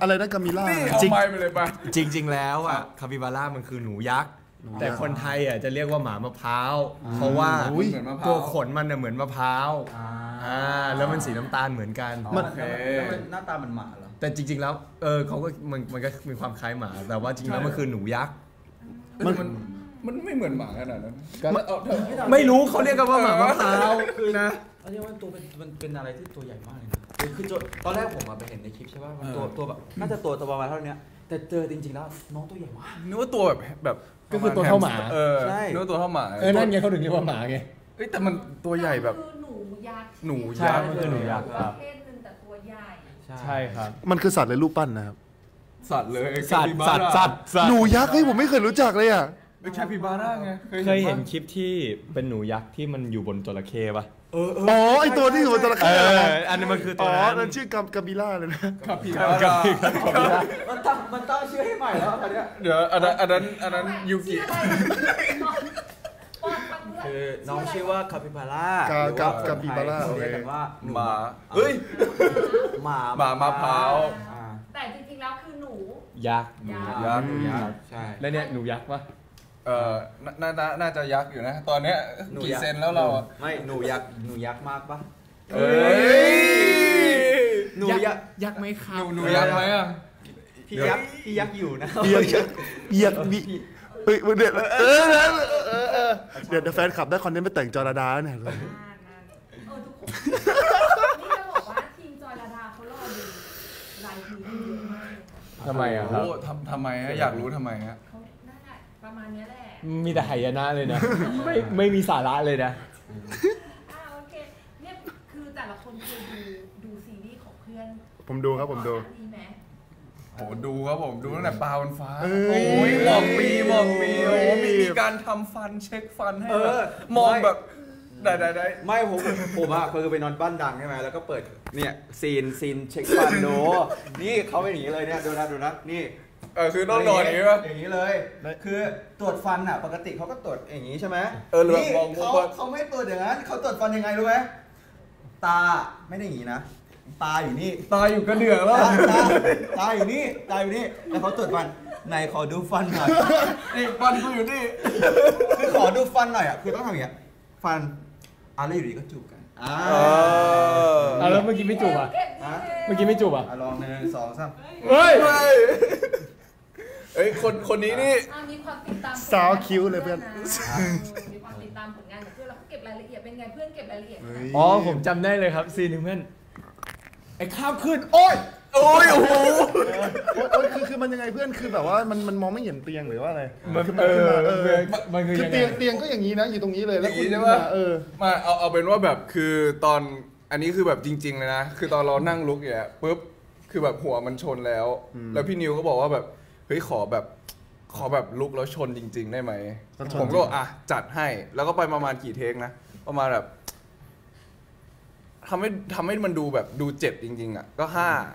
Speaker 1: อะไรนะกามิล่า
Speaker 2: นี่เอาไม้ไปเลยไป
Speaker 3: จริง ๆ แล้วอ่ะคาปิบาร่ามันคือหนูยักษ์แต่คนไทยอ่ะจะเรียกว่าหมามะพร้าวเพราะว่า
Speaker 2: เหมือนมะพร้าว
Speaker 3: ตัวขนมันน่ะเหมือนมะพร้าวแล้วมันสีน้ำตาลเหมือนกัน
Speaker 5: มันหน้าตามันหมาเหรอ
Speaker 3: แต่จริง ๆ แล้วเขาก็มันก็มีความคล้ายหมา แต่ว่าจริงๆแล้วมันคือหนูยักษ์
Speaker 2: มันไม่เหมือนหมาขนาดนั้น
Speaker 3: ไม่รู้เขาเรียกกันว่าหมามะพร้าวคือนะ
Speaker 5: อันนี้ว่าตัวมันเป็นอะไรที่ตัวใหญ่มากเลยนะคือตอนแรกผมไปเห็นในคลิปใช่ป่ะมันตัวแบบน่าจะตัวประมาณเท่านี้แต่เจอจริงๆแล้วน้องตัวใหญ่มาก
Speaker 2: นึกว่าตัวแบบ
Speaker 3: ก็คือตัวเท่าหมา
Speaker 5: ใช่
Speaker 2: นึกว่าตัวเท่าหมา
Speaker 3: นั่นไงเขาถึงเรียกว่าหมาไง
Speaker 2: เอ้ยแต่มันตัวใหญ่แบบ
Speaker 4: คือหนูยักษ์
Speaker 2: หนู
Speaker 3: ใช่
Speaker 2: ยักษ์
Speaker 3: มันคือหนูยักษ์
Speaker 4: ประเภทหนึ่งแต่ตัวใหญ่
Speaker 3: ใช่ครับ
Speaker 1: มันคือสัตว์เลยรูปปั้นนะครับ
Speaker 2: สัตว์เลย
Speaker 3: สัตว์
Speaker 1: หนูยักษ์เฮ้ยผมไม่เคยรู้จักเลยอ่ะ
Speaker 2: เป็นแคปิบาร่าไง
Speaker 3: เคยเห็นคลิปที่เป็นหนูยักษ์ที่มันอยู่บนจระเข้ปะ
Speaker 1: อ๋อไอตัวที่อยู่บนจระเข้อะไร
Speaker 3: อันนี้มันคือตั
Speaker 1: อ๋
Speaker 3: ว
Speaker 1: อ
Speaker 3: นั้น
Speaker 1: นั่นชื่อกามิล่าเลยนะ
Speaker 2: คาปิบาร่า
Speaker 5: มันตั้งชื่อให้ใหม่แล้วตอนเนี้ย
Speaker 2: เดี๋ยวอันนั้นยูกิ
Speaker 5: คือน้องชื่อว่าคาปิบาร่า
Speaker 1: กาปิบาร่า
Speaker 5: เรียกกันว่า
Speaker 2: หมาเฮ้ย
Speaker 5: หมา
Speaker 2: หมามะพร้าว
Speaker 4: แต่จริงๆแล้วคือหนู
Speaker 3: ยักษ์
Speaker 2: ยักษ์
Speaker 5: ใช่
Speaker 3: แล้วเนี่ยหนูยักษ์ปะ
Speaker 2: น่าจะยักษ์อยู่นะ ตอนเนี้ยกี่เซนแล้วเราอะ
Speaker 5: ไม่หนูยักษ์มากปะ
Speaker 2: เอ้ย
Speaker 5: หนูยักษ์
Speaker 3: ยักษ์ไหมครับ
Speaker 2: หนูยักษ์ไหมอะ
Speaker 5: พี่ยักษ์อยู่นะ
Speaker 1: เบียกบีเฮ้ยเดี๋ยวเดี๋ยวแฟนคลับได้คอนเทนต์ไปแต่งจอร์ดาเนี่ย
Speaker 4: ทุกคนนี่จะบอกว่าทีมจอยระดาเขารอดูไลฟ์นี้เยอะมากเลย
Speaker 3: ทำไมอะครับ
Speaker 2: โอ้ทำไมฮะอยากรู้ทำไมฮะ
Speaker 4: เขาได้ประมาณนี้แหละ
Speaker 3: มีแต่ไหยนะเลยนะ ไม่มีสาระเลยนะ
Speaker 4: โอเคเนี่ยคือแต่ละคนเคยดูซีรีส์ของเพื่อน
Speaker 1: ผมดูครับผมดู
Speaker 4: ดีไหม
Speaker 2: โหดูครับผมดูตั้งแต่ปลาบนฟ้า
Speaker 1: เอ้
Speaker 2: โอ้
Speaker 1: ย
Speaker 2: ยหมอกปีโอ้มีการทำฟันเช็คฟันให้แบบมองแบบได้
Speaker 5: ไม่ผมอะเคยไปนอนบ้านดังใช่ไหมแล้วก็เปิดเนี่ยซีนเช็คฟันดูนี่เขาเป็นอย่างนี้เลยเนี่ยดูนะนี่
Speaker 2: คือต้องนอนอย่างนี้ป่ะ
Speaker 5: อย่างนี้เลย คือตรวจฟันอ่ะปกติเขาก็ตรวจอย่างนี้ใช่ไหม
Speaker 2: หรือแบบ
Speaker 5: นี่
Speaker 2: มอง
Speaker 5: เขาไม่ตรวจอย่างนั้นเขาตรวจฟันยังไงรู้ไหมตาไม่ได้อย่างนี้นะตาอยู่นี่
Speaker 2: ตายอยู่กระเดื่องแล้ว
Speaker 5: ตาอยู่นี่แล้วเขาตรวจฟันไหนขอดูฟันหน่อย
Speaker 2: นี่ฟันกูอยู่นี่
Speaker 5: คือขอดูฟันหน่อยอ่ะคือต้องทำอย่างเงี้ยฟันแล้วอยู่ดีก็จูบกัน
Speaker 3: แล้วเมื่อกี้ไม่จูบอ่ะ เมื่อกี้ไม่จูบอ่ะ
Speaker 5: ลอง1 2 3
Speaker 3: เฮ้ย
Speaker 2: เอ้ยคนนี้นี่
Speaker 4: มีความติดตาม
Speaker 1: สาวคิ้วเลยเพื่อน
Speaker 4: มีความติดตามผลงานของเพื่อนแล้วเขาเก็บรายละเอียดเป็นไงเพื่อนเก็บรายละเอียด
Speaker 3: อ๋อผมจำได้เลยครับซีนหนึ่งเพื่อนไอ้ข้ามขึ้น โอ้ย
Speaker 2: โอ้ยโอ้โห
Speaker 1: โอ้ยคือมันยังไงเพื่อนคือแบบว่ามันมองไม่เห็นเตียงหรือว่าอะไร
Speaker 3: มันคือ
Speaker 1: คือ
Speaker 3: ยังไง
Speaker 1: เตียงก็อย่างนี้นะอยู่ตรงนี้เลย
Speaker 2: อย่าง
Speaker 1: คุณ
Speaker 2: นี้ใช่ป่ะ
Speaker 1: อ
Speaker 2: มาเอาเป็นว่าแบบคือตอนอันนี้คือแบบจริงๆเลยนะ คือตอนเรานั่งลุกเนี่ยปุ๊บคือแบบหัวมันชนแล้ว แล้วพี่นิวก็บอกว่าแบบเฮ้ยขอแบบลุกแล้วชนจริง ๆ ได้ไหมผมก็อ่ะจัดให้แล้วก็ไปประมาณกี่เทคนะประมาณแบบทำให้มันดูแบบดูเจ็บจริงๆอ่ะก็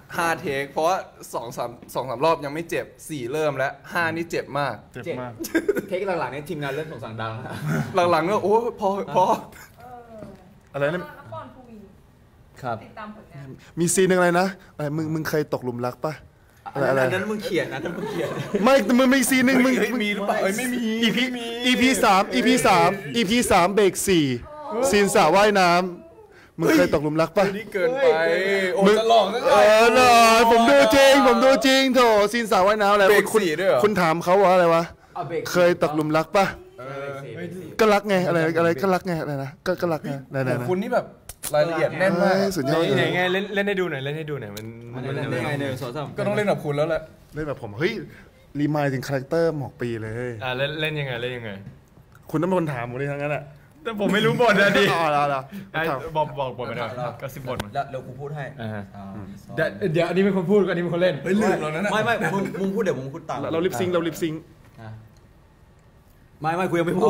Speaker 2: 5เทคเพราะว่า2-3รอบยังไม่เจ็บ4เริ่มแล้ว5นี่เจ็บมาก
Speaker 1: เจ็บมาก
Speaker 5: เทคหลังๆเนี่ยทีมงานเริ่มส่งสังดังแล้ว
Speaker 2: หลังๆก็โอ้พอ
Speaker 1: อะไรนะ
Speaker 4: แล้วปอนภูวิน
Speaker 3: ครับ
Speaker 4: ติดตามผลงาน
Speaker 1: มีซีนหนึ่งอะไรนะอะไรมึงเคยตกหลุมรักปะอะไร
Speaker 5: นั้นมึงเขียนนะนั่นมึงเขียน
Speaker 1: ไม่มึงมีซีนหนึ่งมึง
Speaker 2: เฮ้ยมีหรือเปล่าเอ้ยไม่มี
Speaker 1: EP 3 เบรก4ซีนสระว่ายน้ำมึงเคยตกหลุมรักปะ
Speaker 2: นี่เกินไปโอ้จะหลอกซะห
Speaker 1: เอ
Speaker 2: น่อย
Speaker 1: อหน่อยผมดูจริงโถซีนสระว่ายน้ำอะไร
Speaker 2: เบรก
Speaker 1: คุณ
Speaker 2: 4ด้วยเหรอ
Speaker 1: คุณถามเขาว่าอะไรวะ เคยตกหลุมรักปะ ก็รักไงอะไรก็รักไงอะไรนะก็รักไงไหน
Speaker 2: คุณนี่แบบรายละเอียดแน่นมาก
Speaker 1: สุดยอด
Speaker 3: ไหน
Speaker 1: เลย
Speaker 3: ไงเล่นให้ดูหน่อยเล่นให้ดูหน่อยมัน
Speaker 5: เล่นได้ไง1 2 3
Speaker 2: ก็ต้องเล่นกับคุณแล้วแหละ
Speaker 1: เล่นแบบผมเฮ้ยรีมายถึงคาแรคเตอร์หมอกปีเลย
Speaker 3: เล่นยังไงเล่นยังไง
Speaker 1: คุณต้องเป็นคนถามผมเลยทั้งนั้นอ่ะ
Speaker 3: แต่ผมไม่รู้บทนะดิ
Speaker 1: เอา
Speaker 3: บอกบทมาหน่อยก็10 บทมา
Speaker 5: แล้วกูพูดให้
Speaker 3: เดี๋ยวอันนี้เป็นคนพูดอันนี้เป็นคนเล่น
Speaker 2: เฮ้ยลืมแล้วนะ
Speaker 5: ไม่มึงพูดเดี๋ยวมึงพูดตาม
Speaker 1: เราลิปซิงค์
Speaker 5: ไม่กูยังไม่พูด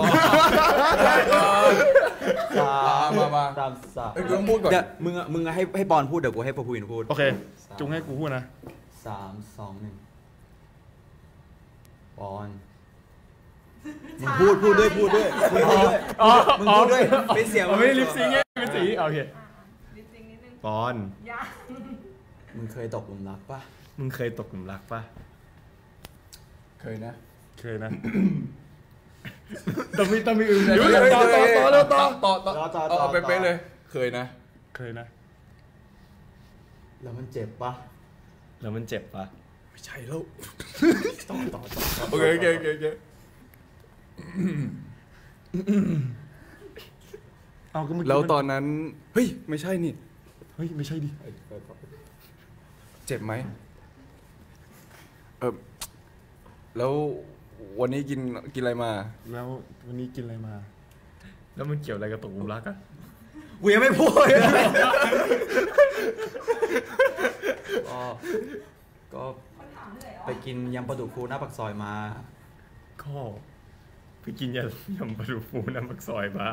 Speaker 5: มาตามสาม
Speaker 2: กูต้องพูดก่อน
Speaker 5: เดี๋ยวมึงให้ปอนพูดเดี๋ยวกูให้ปอพูนพูด
Speaker 1: โอเค จุงให้กูพูดนะ
Speaker 5: 3 2 1ปอนมึงพูดด้วยมึงพูดด้วยเป็นเสียง
Speaker 3: ไม่ได้ลิปซิงค์ไงเป็นสีโอเค
Speaker 4: นิดนึง
Speaker 3: ปอน
Speaker 4: ยาก
Speaker 5: มึงเคยตกหลุมรักปะ
Speaker 3: มึงเคยตกหลุมรักปะ
Speaker 2: เคยนะ
Speaker 1: เคยนะ
Speaker 3: ต้องมีอื่นเลย
Speaker 2: ต่อเอาไปเลย เคยนะ
Speaker 1: เคยนะ
Speaker 5: แล้วมันเจ็บปะ
Speaker 3: แล้วมันเจ็บปะ
Speaker 2: ไม่ใช่แล้ว
Speaker 3: ต่อ
Speaker 2: โอเค
Speaker 1: เอาก็เมื่อกี้
Speaker 2: แล้วตอนนั้นเฮ้ยไม่ใช่นี่
Speaker 1: เฮ้ยไม่ใช่ดิ
Speaker 2: เจ็บไหมแล้ววันนี้กินอะไรมา
Speaker 1: แล้ววันนี้กินอะไรมา
Speaker 3: แล้วมันเกี่ยวอะไรกับตกหลุมรักอะ
Speaker 5: กูยังไม่พูดก็
Speaker 4: คนถามเหนื่อยเหรอ
Speaker 5: ไปกินยำปลาดุกฟูหน้าปากซอยมา
Speaker 3: ก็ไปกินยำปลาดุกฟูน้ำปักซอยมา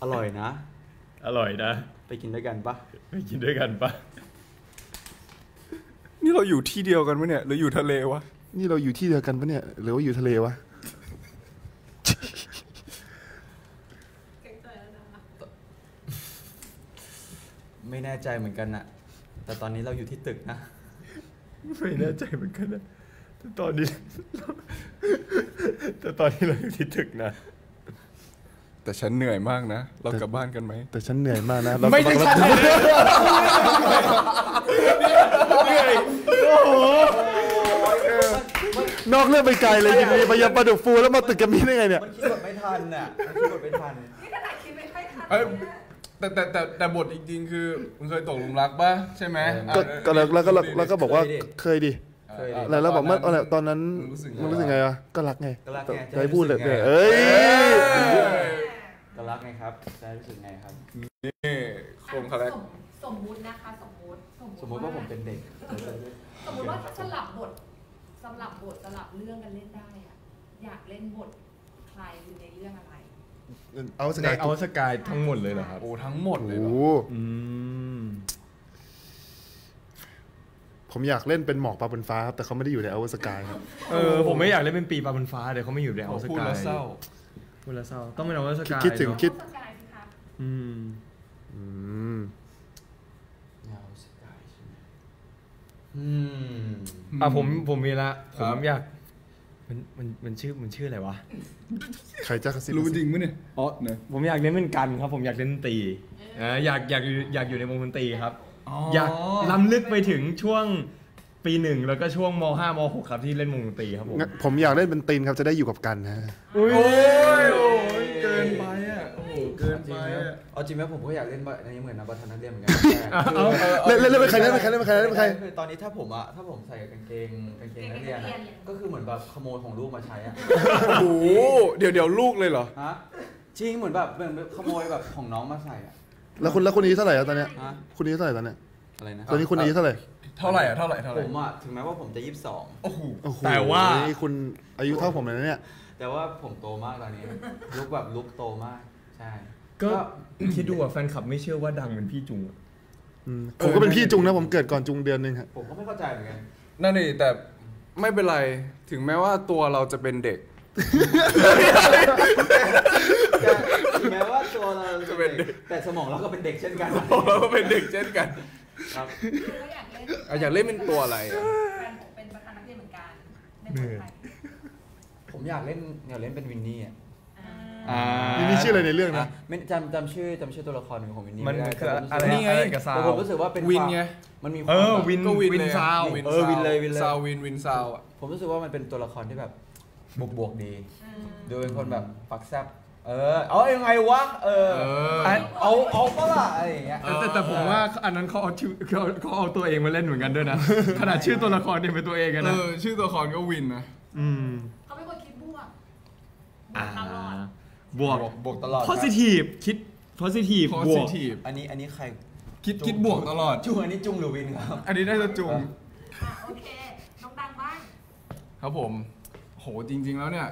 Speaker 5: อร่อยนะ
Speaker 3: อร่อยนะ
Speaker 5: ไปกินด้วยกันปะ
Speaker 3: ไปกินด้วยกันปะ
Speaker 2: นี่เราอยู่ที่เดียวกันปะเนี่ยหรืออยู่ทะเลวะ
Speaker 1: นี่เราอยู่ที่เดียวกันปะเนี่ยหรือว่าอยู่ทะเลวะ
Speaker 4: เก่งใจแล้วนะ
Speaker 5: ไม่แน่ใจเหมือนกันอะแต่ตอนนี้เราอยู่ที่ตึกนะ
Speaker 3: ไม่แน่ใจเหมือนกันนะแต่ตอนนี้เราอยู่ที่ตึกนะ
Speaker 2: แต่ฉันเหนื่อยมากนะ เรากลับบ้านกันไหม
Speaker 1: แต่ฉันเหนื่อยมากนะ
Speaker 2: ไม่ใช่
Speaker 1: นอกเรื่องไปไกลเลยยิงไปยำปลาดุกฟูแล้วมาตึกกับมี่ได้ไงเนี่ย
Speaker 5: มันคิดบทไม่ทันอะมันคิดบทไม่ทัน
Speaker 4: นี่ขนาดคิดไม่ค่อยทัน
Speaker 2: เอ้ย
Speaker 4: เลยนะ
Speaker 2: แต่บทจริงๆคือมึงเคยตกหลุมรักป่ะใช่ไหม
Speaker 1: ก็แล้วก็บอกว่าเคยดิ
Speaker 5: เคยดิ
Speaker 1: แล้วบอกเมื่อตอนนั้น
Speaker 2: มึ
Speaker 1: มึ
Speaker 2: ง
Speaker 1: ง
Speaker 2: รู้
Speaker 1: รู้
Speaker 2: สึ
Speaker 1: สึ
Speaker 2: ก
Speaker 1: ก
Speaker 2: ไง
Speaker 1: ไง
Speaker 2: วะ
Speaker 1: วะก็รักไง
Speaker 5: ก็รักไง
Speaker 1: เคยพูดเลย
Speaker 5: จะรู้สึกไง
Speaker 1: เอ้ย
Speaker 5: ก็รักไงครับจะรู้สึกไงครับ
Speaker 2: นี่โคมคาแรค
Speaker 4: สมมุตินะคะสมมุติ
Speaker 5: สมมติว่าผมเป็นเด็ก
Speaker 4: สมมุติว่าถ้าสลับบทสลับเรื่องกันเล่นได้อะอยากเล่นบทใครอยู่ในเรื่องอะไร
Speaker 1: เอาส
Speaker 3: ใน
Speaker 1: กาย
Speaker 3: เอาสกายทั้งหมดเลยเหรอครับ
Speaker 2: โอ้ทั้งหมดเลย
Speaker 1: โอ้
Speaker 2: เหร
Speaker 1: โห
Speaker 2: อ
Speaker 3: อืม
Speaker 1: ผมอยากเล่นเป็นหมอกปลาบนฟ้าครับแต่เขาไม่ได้อยู่ในเอาสกายครับ
Speaker 3: ผมไม่อยากเล่นเป็นปีปลาบนฟ้าเดี๋ยวเขาไม่อยู่ในเอาส
Speaker 2: พูด
Speaker 3: กาย
Speaker 2: แล้วเศร้า
Speaker 3: พูดแล้วเศร้าต้องเป็นเอาสกาย
Speaker 1: คิดถึง
Speaker 3: เนอะ
Speaker 1: คิด
Speaker 4: สกายสิคะ
Speaker 3: อืม
Speaker 1: อืม
Speaker 5: เงาสกายใช่ไหม
Speaker 3: ผมมีละผ
Speaker 2: ครั
Speaker 3: ม
Speaker 2: บ
Speaker 3: อยากมันชื่ออะไรวะ
Speaker 1: ใครจะกระซิบ
Speaker 2: รู้จริงมั้ยเนี่ยอ๋อเนี่ย
Speaker 3: ผมอยากเล่นเป็นกันครับ ผมอยากเล่นดนตรีอยากอยู่ในวงดนตรีครับ อยากล้ำลึกไปถึงช่วงปีหนึ่งแล้วก็ช่วงม5ม6ครับที่เล่นวงดนตรีครับผม
Speaker 1: งั้นผมอยากเล่นเป็นตีนครับจะได้อยู่กับกันนะ
Speaker 2: โอ้ยเกินไปอ่ะโอ้โหเกินไปอ่ะ
Speaker 5: เอาจริงไหมผมก็อยากเล่นแบบนี้เหมือนนักบัตรนักเรียนเหมือนกัน
Speaker 1: เล่นเป็นใครเล่นเป็นใครเล่นเป็นใครเล่นเป็นใคร
Speaker 5: คือตอนนี้ถ้าผมใส่กางเกงนักเรียนอะก็คือเหมือนแบบขโมยของลูกมาใช้อะ
Speaker 2: โอ้โหเดี๋ยวลูกเลยเหรอ
Speaker 5: ฮะจริงเหมือนแบบขโมยแบบของน้องมาใส่อะ
Speaker 1: แล้วคนนี้เท่าไหร่อะตอนเนี้ย
Speaker 5: ฮะ
Speaker 1: คนนี้เท่าไหร่ตอนเนี้ย
Speaker 5: อะไรนะ
Speaker 1: ตอนนี้คนนี้เท่าไหร่
Speaker 2: เท่าไหร่อ่ะ
Speaker 5: ผมอะถึงแม้ว่าผมจะ22
Speaker 2: โอ้โห
Speaker 1: โอ้โห
Speaker 3: แต่ว่า
Speaker 1: คุณอายุเท่าผมเลยนะเนี่ย
Speaker 5: แต่ว่าผมโตมากตอนนี้ลุกโตมากใช่
Speaker 3: ก็คิดดูอ่ะแฟนคลับไม่เชื่อว่าดังเป็นพี่จุงอะ
Speaker 1: ผมก็เป็นพี่จุงนะผมเกิดก่อนจุงเดือนนึงครับ
Speaker 5: ผมก็ไม่เข้าใจเหมือนกัน
Speaker 2: นั่นนี่แต่ไม่เป็นไรถึงแม้ว่าตัวเราจะเป็นเด็ก
Speaker 5: ถึงแม้ว่าตัวเราจะเป็นเด็กแต่สมองเราก็เป็นเด็กเช่นกัน
Speaker 2: เราก็เป็นเด็กเช่นกัน
Speaker 5: ครับ
Speaker 4: คือก็อยากเล่น
Speaker 2: อยากเล่นเป็นตัวอะไรอ่ะ
Speaker 4: แฟนผมเป็นประธานนักเรียนเหมือนกันในบทใคร
Speaker 5: ผมอยากเล่นเป็นวินนี่อะ
Speaker 4: อ่า
Speaker 1: นี่ชื่ออะไรในเรื่องนะ
Speaker 5: ไม่จำชื่อตัวละครหนึ่งของวินนี่
Speaker 3: มัน
Speaker 5: ไม่ได้
Speaker 3: คือ
Speaker 5: แต่
Speaker 3: อะไร
Speaker 2: นี่ไง
Speaker 3: กับซาว
Speaker 5: ผมรู้สึกว่าเป็น
Speaker 2: วิน
Speaker 5: ความ
Speaker 2: ไง
Speaker 5: มันมีค
Speaker 3: เอ
Speaker 5: วาม
Speaker 3: อ
Speaker 5: แบบ
Speaker 3: วิน
Speaker 2: ก็วิน
Speaker 3: วิน
Speaker 2: เลย
Speaker 3: ซาว
Speaker 5: เออวินเลย
Speaker 2: ซาววินซาวอ่ะ
Speaker 5: ผมรู้สึกว่ามันเป็นตัวละครที่แบบบวกดี ดูเป็นคนแบบปักแซบเอายังไงวะเอาก็ล่ะอะไรอย่างเงี้ย
Speaker 3: แต่ผมว่าอันนั้นเขาเอาตัวเองมาเล่นเหมือนกันด้วยนะ ขนาดชื่อตัวละครเนี่ยเป็นตัวเองกันนะ
Speaker 2: ชื่อตัวละครก็วินนะ
Speaker 4: เขาเป็นคนคิดบวก
Speaker 3: อ่า
Speaker 4: ตลอด
Speaker 3: บวก
Speaker 5: บวกตลอด
Speaker 3: positive คิด positive บวก
Speaker 2: positive
Speaker 5: อันนี้ใคร
Speaker 2: คิดบวกตลอด
Speaker 5: จุงอันนี้จุงหรือวินครับ
Speaker 2: อันนี้น่าจะจุง
Speaker 4: โอเคน้องดังบ้าง
Speaker 2: ครับผมโหจริง ๆแล้วเนี่ย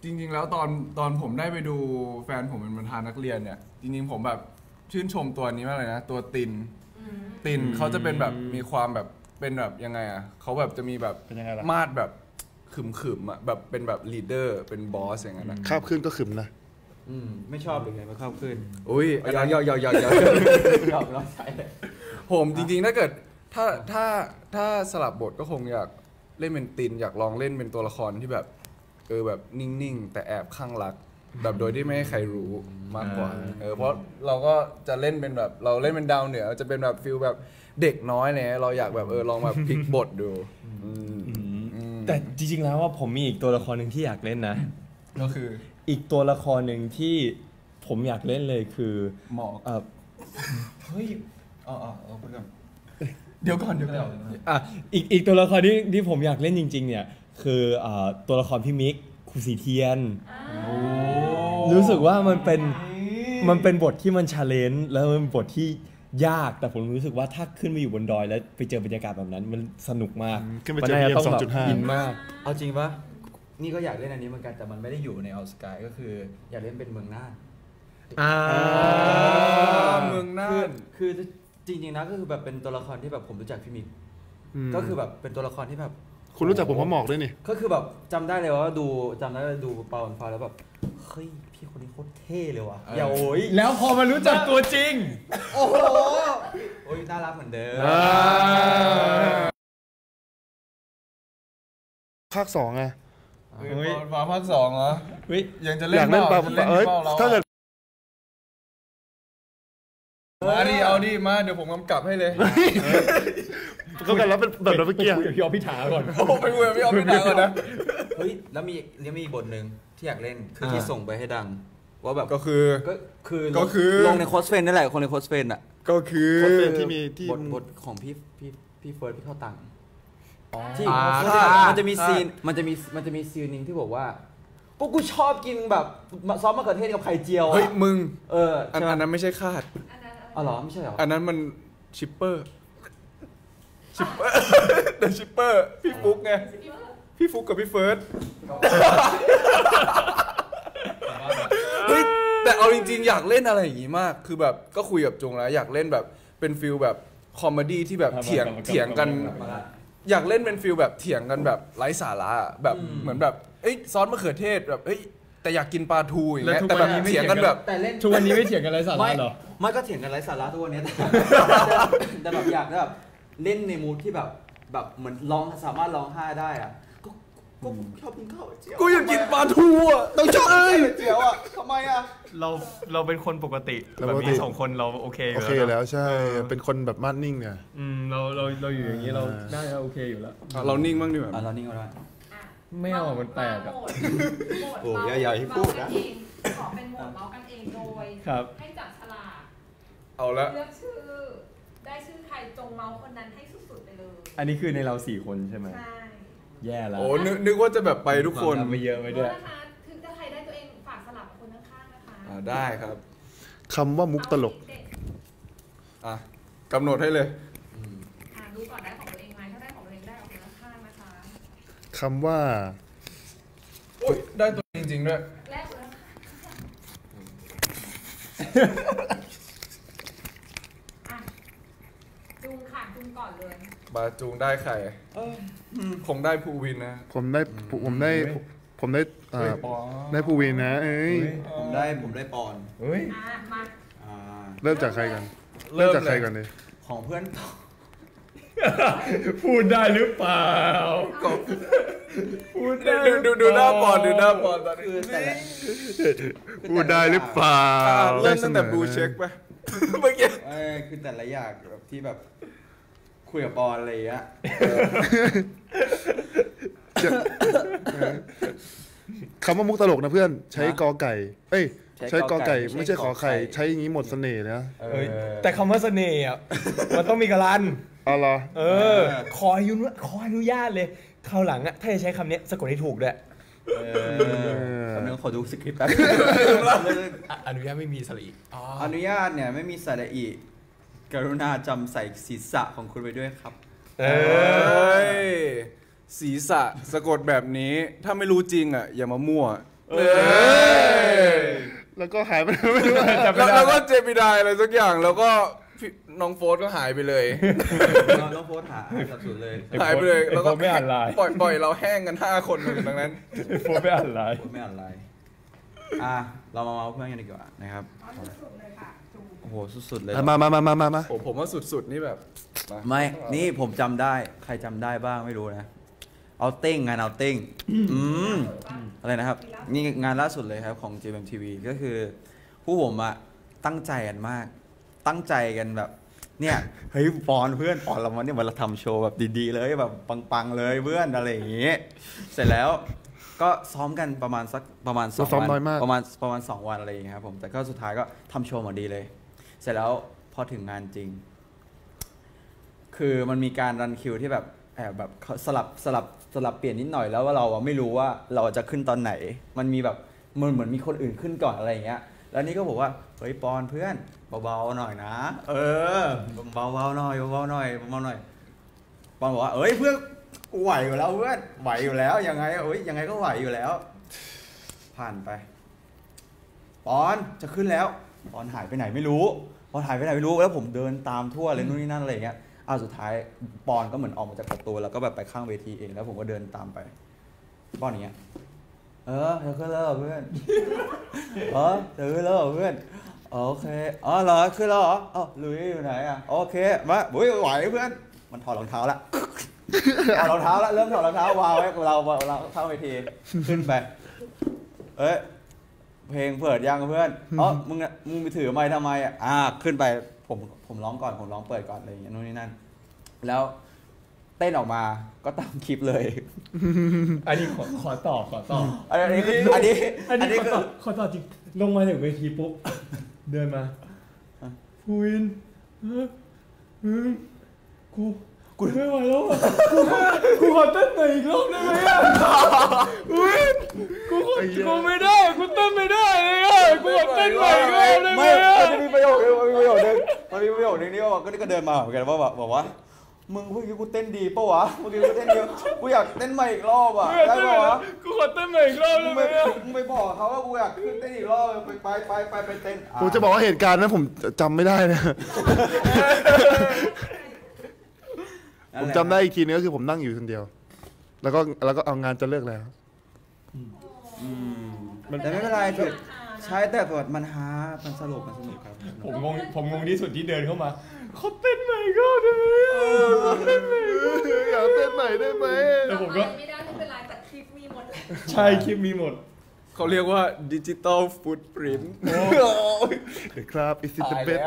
Speaker 2: จริงๆแล้วตอนผมได้ไปดูแฟนผมเป็นประธานนักเรียนเนี่ยจริงๆผมแบบชื่นชมตัวนี้มากเลยนะตัวตินเขาจะเป็นแบบมีความแบบเป็นแบบยังไงอ่ะเขาแบบจะมีแบบมาดแบบขึมๆอ่ะแบบเป็นแบบลีดเดอร์เป็นบอสอย่างนั้นนะ
Speaker 1: คาบขึ้นก็ขึมนะ
Speaker 5: ไม่ชอบหรือไงมาเข้าขึ้น
Speaker 2: อุ้ย
Speaker 5: ยอมใช้เลย
Speaker 2: ผมจริงๆถ้าเกิดถ้าสลับบทก็คงอยากเล่นเป็นตินอยากลองเล่นเป็นตัวละครที่แบบแบบนิ่งๆแต่แอบข้างรักแบบโดยที่ไม่ให้ใครรู้มากกว่าเพราะเราก็จะเล่นเป็นแบบเราเล่นเป็นดาวเหนือจะเป็นแบบฟิลแบบเด็กน้อยเนี่ยเราอยากแบบลองแบบพลิกบทดู
Speaker 3: แต่จริงๆแล้วว่าผมมีอีกตัวละครหนึ่งที่อยากเล่นนะ
Speaker 2: ก็คือ
Speaker 3: อีกตัวละครหนึ่งที่ผมอยากเล่นเลยคือ
Speaker 2: หมอ
Speaker 3: เฮ้ย
Speaker 2: เอาไปก่อนเดี๋ยวก่อน
Speaker 3: อีกตัวละครที่ผมอยากเล่นจริงๆเนี่ยคือตัวละครพี่มิกครูสีเทียนรู้สึกว่ามันเป็นบทที่มันชาเลนจ์แล้วมันเป็นบทที่ยากแต่ผมรู้สึกว่าถ้าขึ้นไปอยู่บนดอยแล้วไปเจอบรรยากาศแบบนั้นมันสนุกมาก
Speaker 1: ขึ้นไปเจอ PM 2.5
Speaker 3: อินมาก
Speaker 5: เอาจริงปะนี่ก็อยากเล่นอันนี้เหมือนกันแต่มันไม่ได้อยู่ในออสกายก็คืออยากเล่นเป็นเมืองน่าน
Speaker 2: เมืองน่าน
Speaker 5: คือจริงๆนะก็คือแบบเป็นตัวละครที่แบบผมรู้จักพี่มิกก็คือแบบเป็นตัวละครที่แบบ
Speaker 1: คุณรู้จักผมเพราะหมอกด้วยนี่
Speaker 5: ก็คือแบบจำได้เลยว่าจำได้ดูเปาฟ้าแล้วแบบเฮ้ยพี่คนนี้โคตรเท่เลยว่ะอย่าโอ้ย
Speaker 3: แล้วพอมารู้จักตัวจริง
Speaker 5: โอ้โหน่ารักเหมือนเดิม
Speaker 1: ภาค2ไง
Speaker 2: มาภาค2เหรอยังจะเล่น
Speaker 1: ปาถ้าเกิด
Speaker 2: มาดิเอาดิมาเดี๋ยวผมกำกับให้เลย
Speaker 1: ก็กันแล้วเป็นแบบเมื่อกี้
Speaker 3: พี่เอาพี่ถาก่อน
Speaker 2: ไปคุยกับพี่เอาพี่ถาก่อนนะ
Speaker 5: เฮ้ยแล้วมีบทหนึ่งที่อยากเล่นคือที่ส่งไปให้ดังว่าแบบ
Speaker 2: ก็คือ
Speaker 5: ลงในโค้ชเฟนนั่นแหละคนในโค้ชเฟนอ่ะ
Speaker 2: ก็คือ
Speaker 1: โค้ชเฟนที่มีที่
Speaker 5: บทของพี่เฟิร์สพี่เข้าตังที่มันจะมีซีนนึงที่บอกว่ากูชอบกินแบบซอสมะเขือเทศกับไข่เจียว
Speaker 2: เฮ้ยมึง
Speaker 5: อัน
Speaker 2: นั้นไม่ใช่คาด
Speaker 5: อ๋อเหรอไม่ใช่เหรอ
Speaker 2: อันนั้นมันชิปเปอร์เดอะชิปเปอร์พี่ฟุกไงพี่ฟุกกับพี่เฟิร์สเฮ้ยแต่เอาจริงๆอยากเล่นอะไรอย่างงี้มากคือแบบก็คุยกับจงแล้วอยากเล่นแบบเป็นฟิลแบบคอมเมดี้ที่แบบเถียงกันอยากเล่นเป็นฟิลแบบเถียงกันแบบไร้สาระแบบเหมือนแบบซอสมะเขือเทศแบบแต่อยากกินปลาทูอย่างเงี้ยแต่แบบเถียงกันแบบ
Speaker 3: ทุกวันนี้ไม่เถียงกันไร้สาระหรอ
Speaker 5: ไม่ก็เถียงกันไร้สาระทุกวันนี้แต่แบบอยากแบบเล่นในมูดที่แบบเหมือนสามารถร้องไห้ได้อ่ะก็ชอบกินข้าวเจียว
Speaker 2: กูอยากกินปลาทูอ่ะ
Speaker 5: ต้องชอบกินเจียวอ่ะทำไมอ่ะ
Speaker 3: เราเป็นคนปกติแบบนี้2คนเราโอเคอยู่
Speaker 1: แล้วใช่เป็นคนแบบมั่นนิ่งเนี่ย
Speaker 3: เราอยู่อย่างนี้เราได้โอเคอยู่แล้ว
Speaker 2: เรานิ่งบ้างดิแบบ
Speaker 5: เรานิ่งก็ได้
Speaker 3: ไม่เอามันแปลกอ่ะ
Speaker 5: โอ้ยใหญ่ๆพูดนะ
Speaker 4: ขอเป็นโหมดเมาส์กันเองโดยให้จับฉลาก
Speaker 2: เอาละ
Speaker 4: เลือกชื่อได้ชื่อใครจงเมาส์คนนั้นให้สุดๆไปเลย
Speaker 3: อันนี้คือในเรา4คนใช่ไหม
Speaker 4: ใช่
Speaker 3: แย่แล้ว
Speaker 2: โอ้นึกว่าจะแบบไปทุกคน
Speaker 3: ไม่เยอะไปด้วย
Speaker 4: นะคะถึงจะใครได้ตัวเองฝากสลับกับคนข้างๆนะคะ
Speaker 2: ได้ครับ
Speaker 1: คำว่ามุกตลก
Speaker 2: กำหนดให้เลย
Speaker 4: ดูก่อนได้ของตัวเองไหมถ้าได้ของตัวเองได้เอาคนข้างๆนะคะ
Speaker 1: คำว่า
Speaker 2: ได้ตัวจริงๆด้วย
Speaker 4: แรกเลยจูงค่ะจูงก่อนเลย
Speaker 2: บาจูงได้ใครผมได้ภูวินนะ
Speaker 1: ผมได้ภูวินนะ
Speaker 5: ผมได้ปอน
Speaker 4: มา
Speaker 1: เริ่มจากใครกันเลย
Speaker 5: ของเพื่อน
Speaker 3: พูดได้หรือเปล่า
Speaker 2: พูดได้ดูหน้าปอนตอนนี้
Speaker 1: พูดได้หรือเปล่า
Speaker 2: เริ่มตั้งแต่บูเช็คไปเมื่อกี้
Speaker 5: คือแต่ละอย่างแบบที่แบบคุยกับปอนอะไรอย่างเงี้ย
Speaker 1: คำว่ามุกตลกนะเพื่อนใช้กอไก่ใช้กอไก่ไม่ใช่ขอไข่ใช้อย่างนี้หมดเสน่ห์นะ
Speaker 3: แต่คำว่าเสน่ห์อ่ะมันต้องมีกรัน
Speaker 1: อ๋อเหรอ
Speaker 3: ขออนุญาตเลยคราวหลังอ่ะถ้าจะใช้คำนี้สะกดให้ถูกด้วย
Speaker 5: คำนึงขอดูสคริปต์แป๊บ
Speaker 3: อนุญาตไม่มีสระอี
Speaker 5: อนุญาตเนี่ยไม่มีสระอีกรุณาจำใส่ศีรษะของคุณไปด้วยครับ
Speaker 2: ศีรษะสะกดแบบนี้ถ้าไม่รู้จริงอ่ะอย่ามามั่ว
Speaker 1: แล้วก็หายไปไม่รู้
Speaker 2: แล้วก็เจมินายอะไรสักอย่างแล้วก็น้องโฟร์ก็หายไปเลย
Speaker 5: น้องโพสหาสับสนเลย
Speaker 2: หายไปเลยแล้วก็
Speaker 3: ไม่อ่านไลน์
Speaker 2: ปล่อยเราแห้งกัน5 คนอยู่ตรงนั้น
Speaker 3: โฟไม่อ่านไลน์
Speaker 5: ไม่อ่านไลน์เรามาเมาส์เพื่อนกันดีกว่านะครับ
Speaker 4: สุดๆเลยค่ะจู
Speaker 5: โอ้โหสุดๆเลย
Speaker 1: มา
Speaker 2: โอ้ผมว่าสุดๆนี่แบบ
Speaker 5: ไม่นี่ผมจำได้ใครจำได้บ้างไม่รู้นะเอาติ้งงานเอาติ้งอะไรนะครับนี่งานล่าสุดเลยครับของ GMMTV ก็คือผู้ผมอะตั้งใจกันมาก ตั้งใจกันแบบเนี่ยเฮ้ยปอนเพื่อนปอนเราวันนี้เราทำโชว์แบบดีๆเลยแบบปังๆเลยเพื่อนอะไรอย่างงี้เสร็จแล้วก็ซ้อมกันประมาณ2 วันประมาณ2 วันอะไรอย่างเงี้ยครับผมแต่ก็สุดท้ายก็ทำโชว์มาดีเลย เสร็จแล้วพอถึงงานจริง คือมันมีการรันคิวที่แบบแอบแบบสลับเปลี่ยนนิดหน่อยแล้วว่าเราไม่รู้ว่าเราจะขึ้นตอนไหนมันมีแบบมันเหมือนมีคนอื่นขึ้นก่อนอะไรอย่างเงี้ยแล้วนี่ก็บอกว่าเฮ้ยปอนเพื่อนเบาๆหน่อยนะเบาๆหน่อยปอนบอกว่าเอ้ยเพื่อนกูไหวอยู่แล้วเพื่อนไหวอยู่แล้วยังไงยังไงก็ไหวอยู่แล้ว ผ่านไปปอนจะขึ้นแล้วปอนหายไปไหนไม่รู้แล้วผมเดินตามทั่วเลยนู่นนี่นั่นอะไรอย่างเงี้ยสุดท้ายปอนก็เหมือนออกมาจากประตูแล้วก็แบบไปข้างเวทีเองแล้วผมก็เดินตามไปปอนอย่างเงี้ยเธอขึ้นแล้วเหรอเพื่อนเธอขึ้นแล้วเหรอเพื่อนโอเคเหรอขึ้นแล้วเหรอลุยอยู่ไหนโอเคมาไหวเพื่อนมันถอดรองเท้าละถอดรองเท้าละเริ่มถอดรองเท้าวางไว้เราเข้าเวทีขึ้นไปเพลงเปิดยังเพื่อนมึงไปถือไมค์ทำไมขึ้นไปผมร้องก่อนผมร้องเปิดก่อนอะไรอย่างเงี้ยนู่นนี่นั่นแล้วเต้นออกมาก็ตามคลิปเลย
Speaker 3: อันนี้ขอตอบ
Speaker 5: อันนี้คือ
Speaker 3: ขอตอบจริงลงมาจากเวทีปุ๊บเดินมาฟูวินกูไม่ไหวแล้วกูขอเต้นหน่อยอีกรอบได้ไหมฟูวินกูไม่ได้กูเต้นไม่ได้เลยกูขอเต้นใหม่อีกรอบได้ไหม
Speaker 5: มันจะมีประโยคนึงนี่ว่าก็เดินมาเหมือนกันว่าบอกว่ามึงเมื่อกี้กูเต้นดีปะวะเมื่อกี้กูเต้นเยอะกูอยากเต้นใหม่อีกรอบได้ปะวะ
Speaker 3: กูขอเต้นใหม่อีกรอบได้ไหม
Speaker 5: มึงไปบอกเขาว่ากูอยากเต้นอีกรอบไปเต้น
Speaker 1: ผมจะบอกว่าเหตุการณ์นั้นผมจำไม่ได้นะผมจำได้อีกทีนึงก็คือผมนั่งอยู่คนเดียวแล้วก็เอางานจะเลิกแล้ว
Speaker 5: แต่ไม่เป็นไรคือใช่แต่แบบมันฮามันสนุกครับ
Speaker 3: ผมงงที่สุดที่เดินเข้ามาเขาเต้นใหม่ก็ได้ไหม
Speaker 1: อยากเต้นใหม่ได้ไหม
Speaker 3: แต่ผมก็
Speaker 4: ไม่ได้ไม่เป็นไรแต่คลิปมีหมด
Speaker 3: ใช่คลิปมีหมด
Speaker 2: เขาเรียกว่าดิจิตอลฟุตปรินท์
Speaker 1: ครับ is it the best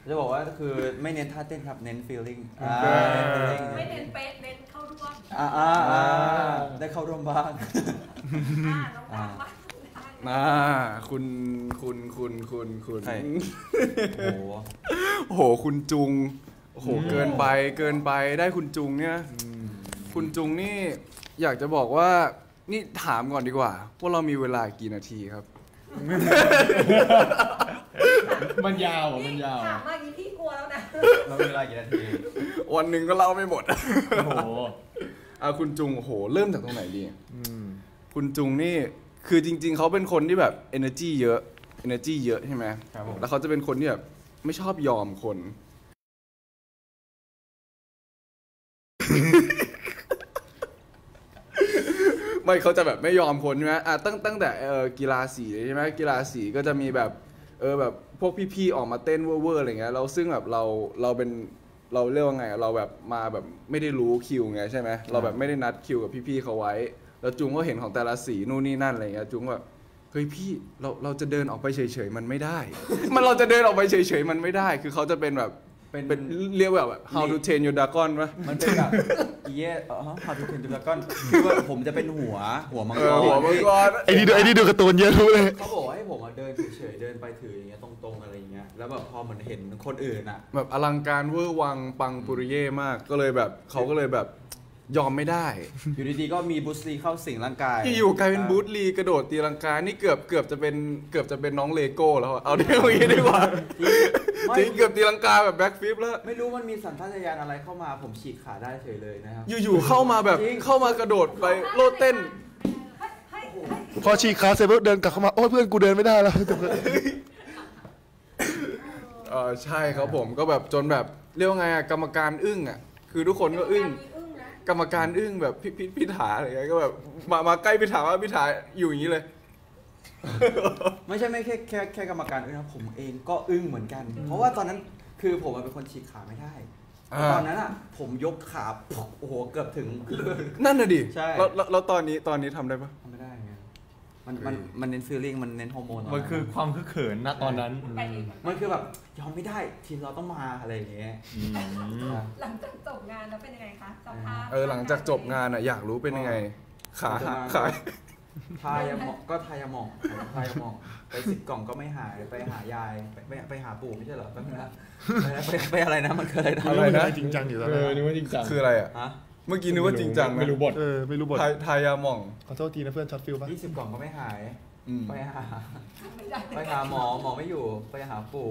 Speaker 5: จะบอกว่าคือไม่เน้นท่าเต้นครับเน้น feeling
Speaker 4: ไม่เน้นเป๊ะเน้นเข้าร่วม
Speaker 5: ได้เข้าร่วมบ้าง
Speaker 2: คุณ
Speaker 5: โอ้
Speaker 2: โหคุณจุงโอ้โหเกินไปได้คุณจุงเนี่ยคุณจุงนี่อยากจะบอกว่านี่ถามก่อนดีกว่าว่าเรามีเวลากี่นาทีครับ
Speaker 3: มันยาว
Speaker 4: ถามมากี่พี่กลัวแล้วนะ
Speaker 5: เรามีเวลากี่นาที
Speaker 2: วันหนึ่งก็เล่าไม่หมดโอ้โหคุณจุงโอ้โหเริ่มจากตรงไหนดีคุณจุงนี่คือจริงๆเขาเป็นคนที่แบบ energy เยอะใช่ไหมแล้วเขาจะเป็นคนที่แบบไม่ชอบยอมคนไม่เขาจะแบบไม่ยอมคนใช่ไหมตั้งแต่กีฬาสีใช่ไหมกีฬาสีก็จะมีแบบแบบพวกพี่ๆออกมาเต้นเว่อร์อะไรเงี้ยเราซึ่งแบบเราเป็นเราเรียกว่าไงเราแบบมาแบบไม่ได้รู้คิวไงใช่ไหมเราแบบไม่ได้นัดคิวกับพี่ๆเขาไว้แล้วจุงก็เห็นของแต่ละสีนู่นนี่นั่นอะไรเงี้ยจุงแบบเฮ้ยพี่เราจะเดินออกไปเฉยๆมันไม่ได้ เราจะเดินออกไปเฉยๆมันไม่ได้คือเขาจะเป็นแบบเป็นเรียกแบบ how to train your dragon ป่ะ
Speaker 5: มันเป็นแบบhow to train your dragon คือว่าผมจะเป็นหัวมังกร
Speaker 1: ไอ้นี่ดูการ์ตูนเยอะรู้เลย
Speaker 5: เขาบอกให้ผมเดินเฉยๆเดินไปถืออย่างเงี้ยตรงๆอะไรอย่างเงี้ยแล้วแบบพอมันเห็นคนอื่น
Speaker 2: แบบอลังการเวอร์วังปังปุริเย่มากก็เลยแบบเขาก็เลยแบบยอมไม่ได้
Speaker 5: อยู่ดีๆก็มีบูสลีเข้าสิงร่างกาย
Speaker 2: ที่อยู่กลายเป็นบูสลีกระโดดตีลังกานี่เกือบจะเป็นน้องเลโก้แล้วเอาได้อย่างนี้ดีกว่าจริงเกือบตีลังกาแบบแบ็คฟลิปแล้ว
Speaker 5: ไม่รู้มันมีสัญชาตญาณอะไรเข้ามาผมฉีกขาได้เฉยเลยนะครับ
Speaker 2: อยู่ๆเข้ามากระโดดไปโลดเต้น
Speaker 1: พอฉีกขาเสร็จปุ๊บเดินกลับเข้ามาโอ้ยเพื่อนกูเดินไม่ได้แล้ว
Speaker 2: ใช่ครับผมก็แบบจนแบบเรียกว่าไงกรรมการอึ้งคือทุกคนก็อึ้งกรรมการอึ้งแบบพิธาอะไรเงี้ยก็แบบมาใกล้พิธาว่าพิธาอยู่อย่างนี้เลย
Speaker 5: ไม่ใช่ไม่แค่กรรมการอึ้งนะผมเองก็อึ้งเหมือนกัน เพราะว่าตอนนั้นคือผมเป็นคนฉีกขาไม่ได้ตอนนั้นผมยกขาโอ้โหเกือบถึง
Speaker 2: นั่นน่ะดิ
Speaker 5: ใช่
Speaker 2: แล้วตอนนี้ทำได้ปะ
Speaker 5: ทำไม่ได้ไงมันเน้นฟีลลิ่งมันเน้นฮอร์โมน
Speaker 3: มันคือความคึกเขินนะตอนนั้น
Speaker 5: มันคือแบบยอมไม่ได้ทีมเราต้องมาอะไรอย่างเงี้ย
Speaker 4: หลังจากจบงานแล้วเป็นยังไงคะสภาพ
Speaker 2: หลังจากจบงานอยากรู้เป็นยังไงขา
Speaker 5: ทายาหมองก็ทายาหมองไป10 กล่องก็ไม่หายไปหายายไปหาปู่ไม่ใช่เหรอไปอะไรนะมันคืออะไร
Speaker 1: นะจริงจังอยู่แล้ว
Speaker 3: นึกว่าจริงจัง
Speaker 2: คืออะไรเมื่อกี้นึกว่าจริงจัง
Speaker 3: ไม่รู้บท
Speaker 1: ไม่รู้บท
Speaker 2: ทายาหมอง
Speaker 1: ขอโทษทีนะเพื่อนช็อตฟิลป่ะ
Speaker 5: 20 กล่องก็ไม่หายไปหาหมอไม่อยู่ไปหาปู่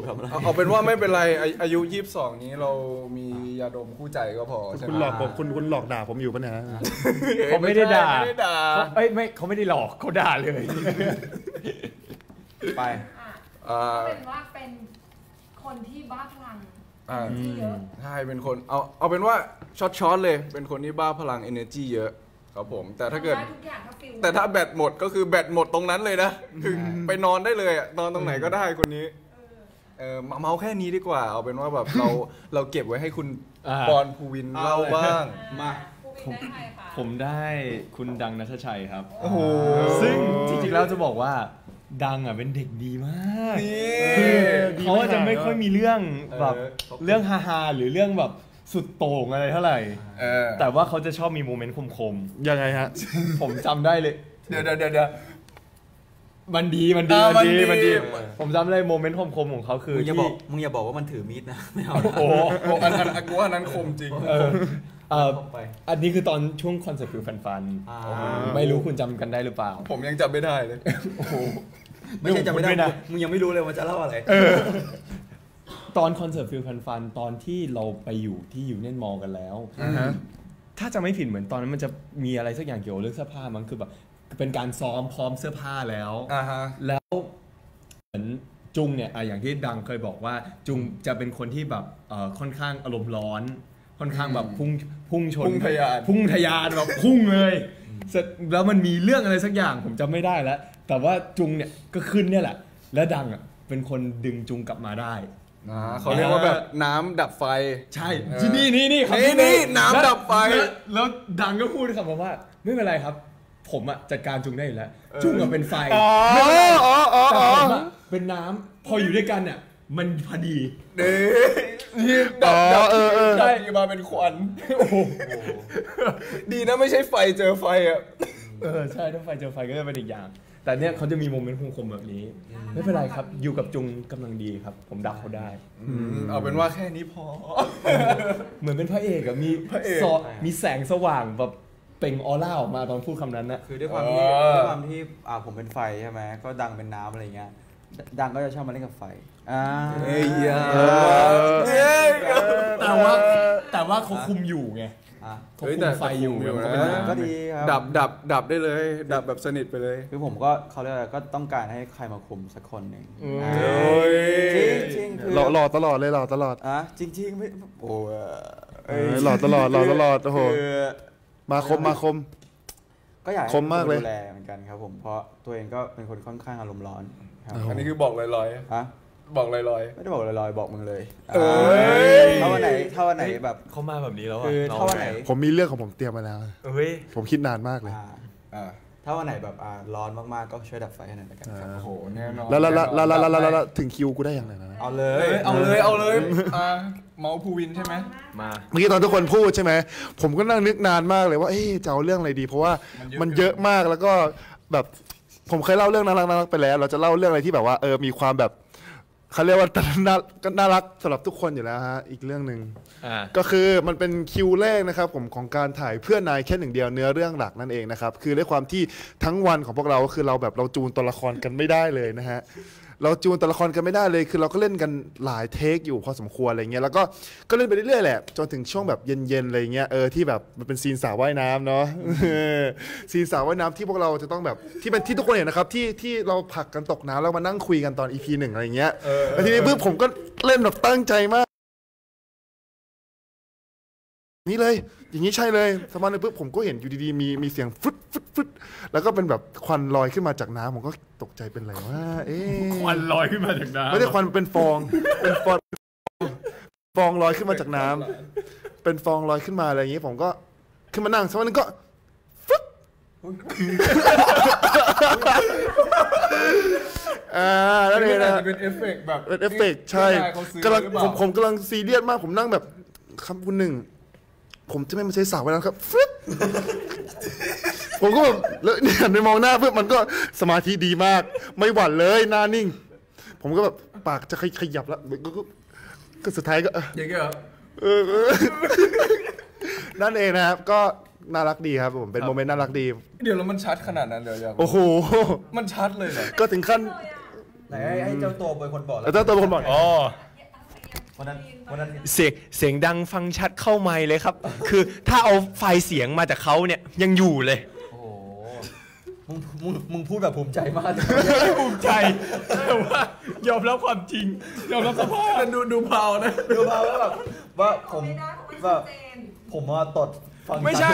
Speaker 5: ทำอะไร
Speaker 2: เอาเป็นว่าไม่เป็นไรอายุ22นี้เรามียาดมคู่ใจก็พอ
Speaker 1: คุณหลอกผมคุณหลอกด่าผมอยู่ปะเนี่ย
Speaker 3: เขาไม่ได้ด่าไม่เขาไม่ได้หลอกเขาด่าเลย
Speaker 5: ไป
Speaker 4: เป็นว่าเป็นคนที่บ้าพลังเยอะ
Speaker 2: ใช่เป็นคนเอาเป็นว่าช็อตเลยเป็นคนที่บ้าพลัง energy เยอะครับผมแต่ถ้าเกิดแต่ถ้าแบตหมดก็คือแบตหมดตรงนั้นเลยนะคือไปนอนได้เลยนอนตรงไหนก็ได้คนนี้เมาแค่นี้ดีกว่าเอาเป็นว่าแบบเราเก็บไว้ให้คุณปอนภูวินเล่าบ้าง
Speaker 5: มา
Speaker 3: ผมได้คุณดังณัฐชัยครับโอ้โหซึ่งจริงๆแล้วจะบอกว่าดังเป็นเด็กดีมากคือเขาจะไม่ค่อยมีเรื่องแบบเรื่องฮาๆหรือเรื่องแบบสุดโต่งอะไรเท่าไหร่แต่ว่าเขาจะชอบมีโมเมนต์คม
Speaker 1: ๆยังไงฮะ
Speaker 3: ผมจำได้เลยเดี๋ยวมันดีผมจำได้โมเมนต์คมๆของเขาคือ
Speaker 5: มึงอย่าบอกว่ามันถือมีดนะไม่เอา
Speaker 2: โอ้อันนั้นคมจริง
Speaker 3: อันนี้คือตอนช่วงคอนเสิร์ตฟิลฟันไม่รู้คุณจำกันได้หรือเปล่า
Speaker 2: ผมยังจำไม่ได้เลย
Speaker 5: โอ้โหไม่ใช่จำไม่ได้มึงยังไม่รู้เลยว่าจะเล่าอะไร
Speaker 3: ตอนคอนเสิร์ตฟิลฟันตอนที่เราไปอยู่ที่ยูเนียนมอลล์กันแล้วถ้าจะไม่ผิดเหมือนตอนนั้นมันจะมีอะไรสักอย่างเกี่ยวกับเรื่องเสื้อผ้ามันคือแบบเป็นการซ้อมพร้อมเสื้อผ้าแล้วแล้วเหมือนจุงเนี่ยอย่างที่ดังเคยบอกว่าจุงจะเป็นคนที่แบบค่อนข้างอารมณ์ร้อนค่อนข้างแบบพุ่งชนพุ่งทะยานแบบพุ่งเลยแล้วมันมีเรื่องอะไรสักอย่างผมจำไม่ได้แล้วแต่ว่าจุงเนี่ยก็ขึ้นเนี่ยแหละและดังเป็นคนดึงจุงกลับมาได้
Speaker 2: เขาเรียกว่าแบบน้ำดับไฟ
Speaker 3: ใช่ที่นี่
Speaker 2: น้ำดับไฟ
Speaker 3: แล้วดังก็พูดคำว่าไม่เป็นไรครับผมจัดการจุงได้อยู่แล้วจุงเป็นไฟแต่ผมเป็นน้ำพออยู่ด้วยกันเนี่ยมันพอดี
Speaker 2: ดับได้มาเป็นควันดีนะไม่ใช่ไฟเจอไฟ
Speaker 3: ใช่ถ้าไฟเจอไฟก็จะเป็นอีกอย่างแต่เนี่ยเขาจะมีโมเมนต์คมๆแบบนี้ไม่เป็นไรครับอยู่กับจุงกำลังดีครับผมดักเขาได้
Speaker 2: เอาเป็นว่าแค่นี้พอ
Speaker 3: เหมือนเป็นพระเอกมีแสงสว่างแบบเปล่งออร่าออกมาตอนพูดคำนั้นนะ
Speaker 5: คือด้วยความที่ผมเป็นไฟใช่ไหมก็ดังเป็นน้ำอะไรเงี้ยดังก็จะชอบมาเล่นกับไฟ
Speaker 3: แต่ว่าเขาคุมอยู่ไงเขาคุมไฟอยู่
Speaker 5: ก็ดีครับ
Speaker 2: ดับได้เลยดับแบบสนิทไปเลย
Speaker 5: คือผมก็เขาเรียกอะไรก็ต้องการให้ใครมาคุมสักคนหนึ่ง
Speaker 1: จริงหล่อตลอดเลยหล่อตลอด
Speaker 5: จริงไม่โอ้
Speaker 1: หล่อตลอดโอ้โหมาคม
Speaker 5: ก็อยาก
Speaker 1: คมมากเลย
Speaker 5: ดูแลเหมือนกันครับผมเพราะตัวเองก็เป็นคนค่อนข้างอารมณ์ร้อน
Speaker 2: อันนี้คือบอกลอยๆบอกลอย
Speaker 5: ๆไม่ได้บอกลอยๆบอกมึงเลยถ้าวันไหนแบบ
Speaker 3: เขามาแบบนี้แล้ว
Speaker 5: คือถ้าวันไหน
Speaker 1: ผมมีเรื่องของผมเตรียมมาแล้วผมคิดนานมากเลย
Speaker 5: ถ้าวันไหนแบบร้อนมากๆก็ช่วยดับไฟให้หน่อยละกันครับ
Speaker 2: โอ้โหแน่นอน
Speaker 1: แล้วถึงคิวกูได้อย่างไรนะ
Speaker 5: เอาเลย
Speaker 2: เมาภูวินใช่ไหม
Speaker 3: มา
Speaker 1: เมื่อกี้ตอนทุกคนพูดใช่ไหมผมก็นั่งนึกนานมากเลยว่าจะเอาเรื่องอะไรดีเพราะว่ามันเยอะมากแล้วก็แบบผมเคยเล่าเรื่องน่ารักไปแล้วเราจะเล่าเรื่องอะไรที่แบบว่ามีความแบบเขาเรียกว่าน่ารักสำหรับทุกคนอยู่แล้วฮะอีกเรื่องนึงก็คือมันเป็นคิวแรกนะครับผมของการถ่ายเพื่อนนายแค่หนึ่งเดียวเนื้อเรื่องหลักนั่นเองนะครับคือด้วยความที่ทั้งวันของพวกเราก็คือเราจูนตัวละครกันไม่ได้เลยนะฮะ เราจูนตัวละครกันไม่ได้เลยคือเราก็เล่นกันหลายเทคอยู่พอสมควรอะไรเงี้ยแล้วก็เล่นไปเรื่อยๆแหละจนถึงช่วงแบบเย็นๆอะไรเงี้ยที่แบบมันเป็นซีนสระว่ายน้ำเนาะ ซีนสระว่ายน้ำที่พวกเราจะต้องแบบที่เป็นที่ทุกคนเห็นนะครับที่เราผลักกันตกน้ำแล้วมานั่งคุยกันตอน EP 1อะไรเงี้ยแล้วทีนี้ปุ๊บผมก็เล่นแบบตั้งใจมากนี่เลยอย่างนี้ใช่เลยสมาร์ทเลยปุ๊บผมก็เห็นอยู่ดีๆมีเสียงฟึดฟึดฟึดแล้วก็เป็นแบบควันลอยขึ้นมาจากน้ำผมก็ตกใจเป็นไรว่า
Speaker 3: ควันลอยขึ้นมาจากน้ำ
Speaker 1: ไม่ได้ควันเป็นฟองเป็นฟองลอยขึ้นมาจากน้ำเป็นฟองลอยขึ้นมาอะไรอย่างนี้ผมก็ขึ้นมานั่งสักวันนึงก็ฟึดแล้วเนี่ยนะ
Speaker 2: เป็นเอฟเฟกต์แบบ
Speaker 1: เป็นเอฟเฟกต์ใช่กำลังผมกำลังซีเรียสมากผมนั่งแบบคำคุณหนึ่งผมจะไม่มาใช้สาวไว้แล้วครับฟึ๊บผมก็แบบแล้วเนี่ยในมองหน้าเพื่อนมันก็สมาธิดีมากไม่หวั่นเลยหน้านิ่งผมก็แบบปากจะขยับแล้วก็สุดท้ายก็
Speaker 2: อย่างเงี้ย
Speaker 1: นั่นเองนะครับก็น่ารักดีครับผมเป็นโมเมนต์น่ารักดี
Speaker 2: เดี๋ยวแล้วมันชัดขนาดนั้นเดี๋ยว
Speaker 1: โอ้โห
Speaker 2: มันชัดเลยเหรอ
Speaker 1: ก็ถึงขั้น
Speaker 5: ไหนให้เจ้าตัวเป็นคนบอก
Speaker 1: แล้วเจ้าตัวเป็นคนบอก
Speaker 3: อ๋อ
Speaker 5: วันนั้น
Speaker 3: เสียงดังฟังชัดเข้าไมค์เลยครับ คือถ้าเอาไฟล์เสียงมาจากเขาเนี่ยยังอยู่เลย
Speaker 5: โอ้โหมึงพูดแบบภูมิใจมาก
Speaker 3: ภูมิใจแต่ว่ายอมรับความจริงยอมรับสภาพ
Speaker 2: ดูเบานะ
Speaker 5: ดูเบาแล้วแบบว่าผมว่าตด
Speaker 3: ไม่ใช่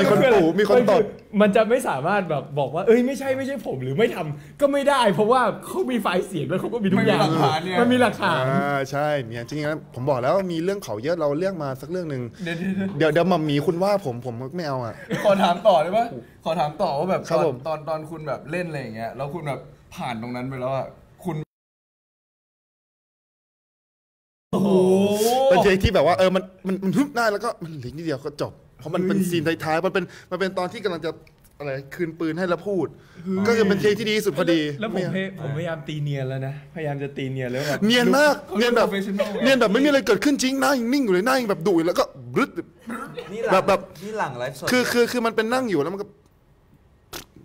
Speaker 1: มีคนปู่มีคนตด
Speaker 3: มันจะไม่สามารถแบบบอกว่าไม่ใช่ผมหรือไม่ทำก็ไม่ได้เพราะว่าเขามีไฟล์เสียงแล้วเขาก็มีทุกอย่างมันมีหลักฐาน
Speaker 1: ใช่เนี่ยจริงๆผมบอกแล้วมีเรื่องเขาเยอะเราเลือกมาสักเรื่องนึงเดี๋ยวมัมมี่คุณว่าผมไม่เอา
Speaker 2: ขอถามต่อได้ปะขอถามต่อว่าแบบตอนคุณแบบเล่นอะไรอย่างเงี้ยแล้วคุณแบบผ่านตรงนั้นไปแล้วคุณ
Speaker 3: โอ้โห
Speaker 1: เป็นเพลงที่แบบว่ามันฮึบได้แล้วก็มันเหลือนิดเดียวก็จบเพราะมันเป็นซีนท้ายๆมันเป็นตอนที่กำลังจะอะไรคืนปืนให้แล้วพูดก็คือเป็นเพลงที่ดีสุดพอดี
Speaker 3: แล้วผมพยายามตีเนียนแล้วนะพยายามจะตีเนียนแล้วแบบ
Speaker 1: เนียนมากเนียนแบบไม่มีอะไรเกิดขึ้นจริงหน้านิ่งอยู่เลยหน้าแบบดุแล้วก็บึ้ดแบบ
Speaker 5: นี่หลังไลฟ์สด
Speaker 1: คือมันเป็นนั่งอยู่แล้วมันก็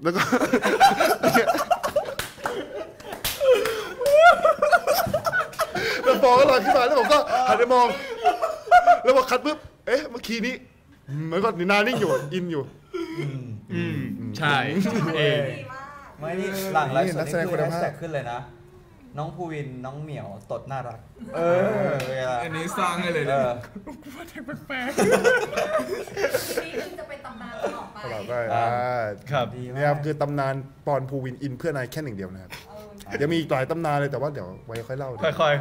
Speaker 1: แล้วก็แล้วฟองก็ลอยขึ้นมาแล้วผมก็หันไปมองแล้วพอคัดปุ๊บเมื่อกี้นี้มันก็หน้านิ่งอยู่อินอยู่
Speaker 3: ใช่
Speaker 5: ไม่นี่หลังไลฟ์สดนี่คือแฮชแท็กขึ้นเลยนะน้องภูวินน้องเหมียวตดน่ารัก
Speaker 2: อันนี้สร้างให้เลย
Speaker 3: ว่าแท็กแปลกๆ
Speaker 4: นี่จะเป็นตำนานต่อไป
Speaker 1: ครับนี่ครับคือตำนานปอนภูวินอินเพื่อนายแค่หนึ่งเดียวนะครับเดี๋ยวมีอีกหลายตำนานเลยแต่ว่าเดี๋ยวไว้ค่อยเล่า
Speaker 3: ค่อยปล่อย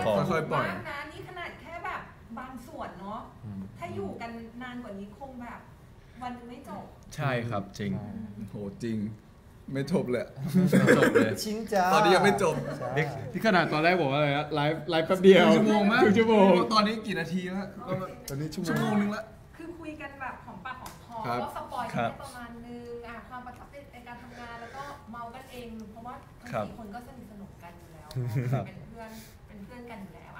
Speaker 3: ของ
Speaker 2: ค่อยปล่อย
Speaker 4: นะนี่ขนาดแค่แบบบางส่วนเนาะถ้าอยู่กันนานกว่านี้คงแบบวันนึงไม่จบ
Speaker 3: ใช่ครับจริง
Speaker 2: โหจริงไม่จบเลย
Speaker 3: จบเลย
Speaker 5: ชิ้นจ้า
Speaker 2: ตอนนี้ยังไม่จบ
Speaker 3: ที่ขนาดตอนแรกบอกว่าอะไรนะไลฟ์แป๊บเดียว
Speaker 2: ชั่วโมงมั้ย
Speaker 3: ชั่วโมง
Speaker 2: ตอนนี้กี่นาทีแล้ว
Speaker 1: ตอนนี้
Speaker 2: ชั่วโมงนึงละ
Speaker 4: คือคุยกันแบบของปากของคอก็สปอยกันประมาณนึงความประทับใจในการทำงานแล้วก็เมากันเองเพราะว่าทั้ง4คนก็สนุกกันอยู่แล้วเป็นเพื่อนกันอยู่แล้ว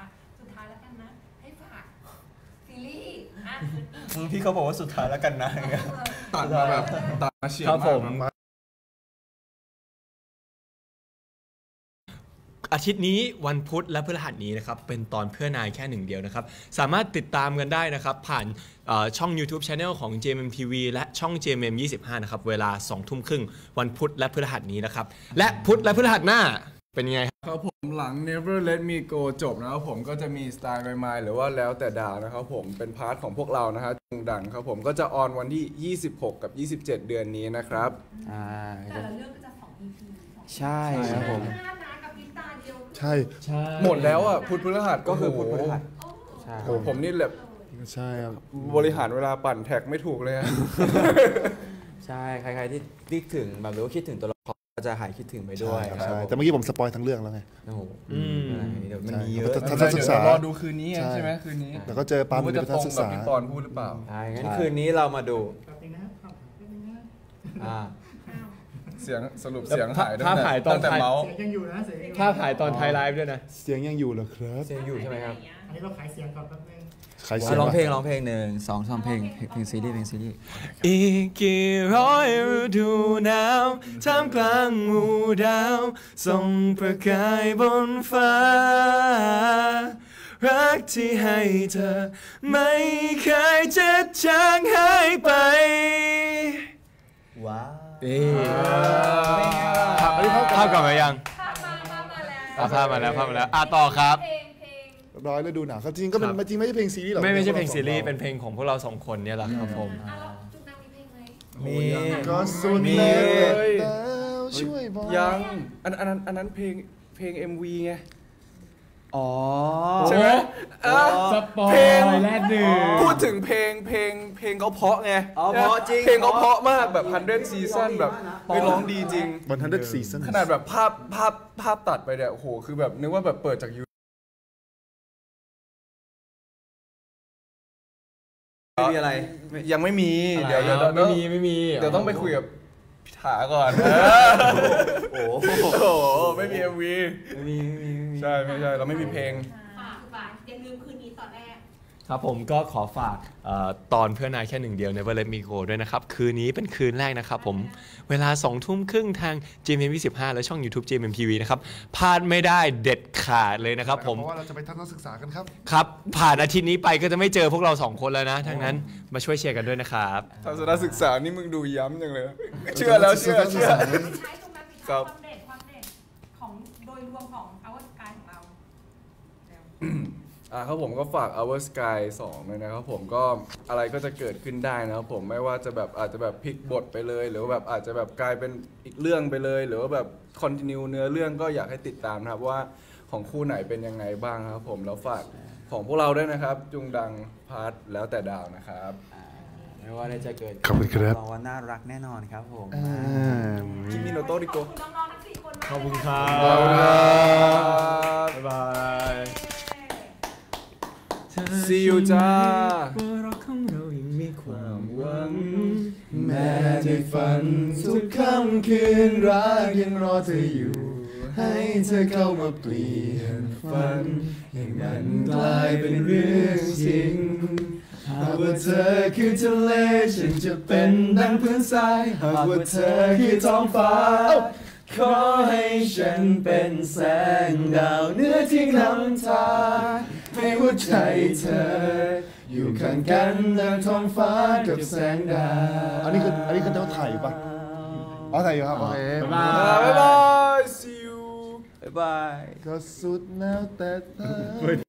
Speaker 4: สุดท้ายแล้วกันนะให้ฝากซีรีส์
Speaker 5: พี่เขาบอกว่าสุดท้ายแล้วกันนะ
Speaker 2: ตัดมาแบบตัดมาเฉียบมาก
Speaker 3: อาทิตย์นี้วันพุธและพฤหัสนี้นะครับเป็นตอนเพื่อนายแค่หนึ่งเดียวนะครับสามารถติดตามกันได้นะครับผ่านช่อง YouTube Channel ของ JMMTV และช่อง JMM25 นะครับเวลา 20:30 น.วันพุธและพฤหัสนี้นะครับและพุธและพฤหัสหน้าเป็นยังไง
Speaker 2: ครับผมหลัง Never Let Me Go จบนะครับผมก็จะมีสไตล์ใหม่ๆหรือว่าแล้วแต่ดาวนะครับผมเป็นพาร์ทของพวกเรานะครับดังครับผมก็จะออนวันที่26กับ27เดือนนี้นะครับ
Speaker 4: แต่ละเรื่องก็จะ2 EP
Speaker 5: ใช่ครับผม
Speaker 1: ใช่
Speaker 2: หมดแล้วพุธพฤหัส
Speaker 5: ก็คือพุธพฤหัส
Speaker 2: ใช่ผมนี่แบบ
Speaker 1: ใช่ครับ
Speaker 2: บริหารเวลาปั่นแท็กไม่ถูกเลย
Speaker 5: ใช่ใครๆที่คิดถึงแบบหรือว่าคิดถึงตัวละครก็จะหายคิดถึงไปด้วย
Speaker 1: ใช่แต่เมื่อกี้ผมสปอยทั้งเรื่องแล้วไง
Speaker 5: โอ้โหเดี๋ยวมันมีเยอะ
Speaker 1: ทัศนศึกษาร
Speaker 2: อดูคืนนี้ใช่ไหมคืนนี้
Speaker 1: แล้วก็เจอปาล์มทัศนศึกษา
Speaker 2: ปอนพูดหรือเปล่า
Speaker 5: งั้นคืนนี้เรามาดู
Speaker 2: เสียงสรุปเสียงหาย
Speaker 3: ภาพถ่ายตอน
Speaker 2: แต่เมาส์
Speaker 6: ยังอยู่นะ
Speaker 3: ภาพถ่ายตอนไทยไลฟ์ด้วยนะ
Speaker 1: เสียงยังอยู่เหรอครับ
Speaker 5: เสียงอยู่ใช่ไหมครับ
Speaker 6: อันนี้เราขายเสียงก่อนแป๊บนึง
Speaker 1: ใครเสียง
Speaker 5: ร้อง
Speaker 1: วะ
Speaker 5: เพลงหนึ่งสองเพลงซีรีส์
Speaker 3: อีกกี่ร้อยฤดูหนาวท่ามกลางหมู่ดาวส่องประกายบนฟ้ารักที่ให้เธอไม่เคยจะจางหายไป
Speaker 5: ว้าว
Speaker 3: ภาพกลับมายัง
Speaker 4: ภาพมาแล้ว
Speaker 3: ภาพมาแล้วต่อครับ
Speaker 4: เพลง
Speaker 1: ร้อยฤดูหนาวครับจริงๆก็เป็นจริงไม่ใช่เพลงซีรีส์หรอก
Speaker 3: ไม่ใช่เพลงซีรีส์เป็นเพลงของพวกเราสองคนเนี่ยแหละครับผม
Speaker 4: แล้วจุกนางมีเพลงไหม
Speaker 5: มี
Speaker 1: ก็สุด
Speaker 2: มี
Speaker 1: แล้วแล้วช่วยบอก
Speaker 2: ยังอันนั้นเพลง MV ไง
Speaker 5: อ๋อ
Speaker 2: ใช่ไหม
Speaker 3: สปอย
Speaker 2: เพลง
Speaker 3: แรกหนึ่ง
Speaker 2: พูดถึงเพลงเขาเพราะไง
Speaker 5: อ๋อเพราะจริง
Speaker 2: เพลงเขาเพราะมากแบบ100 ซีซั่นแบบไปร้องดีจริง
Speaker 1: 100 season
Speaker 2: ขนาดแบบภาพตัดไปเนี่ยโอ้โหคือแบบนึกว่าแบบเปิดจากยู
Speaker 5: ไม่มีอะไร
Speaker 2: ยังไม่มีเดี๋ยว
Speaker 3: ไม่มี
Speaker 2: เดี๋ยวต้องไปคุยกับพิธาก่อน
Speaker 5: โอ้
Speaker 2: โอ้โหไม่มี MV
Speaker 5: ไม่มี
Speaker 2: ใช่ไม่ใช่เราไม่มีเพลง
Speaker 4: ฝากอย่าลืมคืนนี้ตอนแรก
Speaker 3: ครับผมก็ขอฝากตอนเพื่อนนายแค่หนึ่งเดียว Never Let Me Go ด้วยนะครับ คืนนี้เป็นคืนแรกนะครับผมเวลา 20:30 ทาง GMM25 และช่อง YouTube GMMTV นะครับพลาดไม่ได้เด็ดขาดเลยนะครับผม
Speaker 1: เพราะว่าเราจะไปทัศนศึกษากันครับ
Speaker 3: ครับผ่านอาทิตย์นี้ไปก็จะไม่เจอพวกเรา2คนแล้วนะทั้งนั้นมาช่วยเชียร์กันด้วยนะครับ
Speaker 2: ทัศนศึกษานี่มึงดูย้ำจังเลย เชื่อแล้วเชื่อ
Speaker 4: ใช้ตรงนั้นมีความเด็ดของโดยรวมของอวกาศของเรา
Speaker 2: ครับผมก็ฝาก Our Sky 2เลยนะครับผมก็อะไรก็จะเกิดขึ้นได้นะครับผมไม่ว่าจะแบบอาจจะแบบพลิกบทไปเลย หรือว่าแบบอาจจะแบบกลายเป็นอีกเรื่องไปเลย หรือว่าแบบคอนติเนียเนื้อเรื่องก็อยากให้ติดตามนะครับว่าของคู่ไหนเป็นยังไงบ้างครับผมแล้วฝากของพวกเราด้วยนะครับ จุงดังพาร์ทแล้วแต่ดาวนะครับ
Speaker 5: ไม่ว่าอะไรจะเกิด
Speaker 1: ขอบคุณครับ
Speaker 5: บอกว่าน่ารักแน่นอนครับผม
Speaker 2: คิมิโนโตริโก
Speaker 4: ขอบคุณน้องๆทั้ง4คนมาก
Speaker 3: ขอบคุณครับ
Speaker 2: ขอบคุณครับ
Speaker 3: บ๊ายบาย
Speaker 2: See you จ้า
Speaker 3: ว่ารักของเรายังมีความหวัง
Speaker 1: แม้ในฝันทุกค่ำคืนรักยังรอเธออยู่ ให้เธอเข้ามาเปลี่ยนฝันให้มันกลายเป็นเรื่องจริงหากว่าเธอคือทะเลฉันจะเป็นดังพื้นทรายหากว่าเธอคือท้องฟ้า ขอให้ฉันเป็นแสงดาวเหนือที่นำทางให้หัวใจเธอ อยู่ข้างกันดังท้องฟ้ากับแสงดาวอันนี้คือเจ้าถ่ายอยู่ปะอ๋อถ่ายอยู่ครับโอเค
Speaker 3: บ๊ายบาย
Speaker 2: บ๊ายบาย see you
Speaker 5: บ๊ายบาย
Speaker 1: ก็สุดแล้วแต่เธอ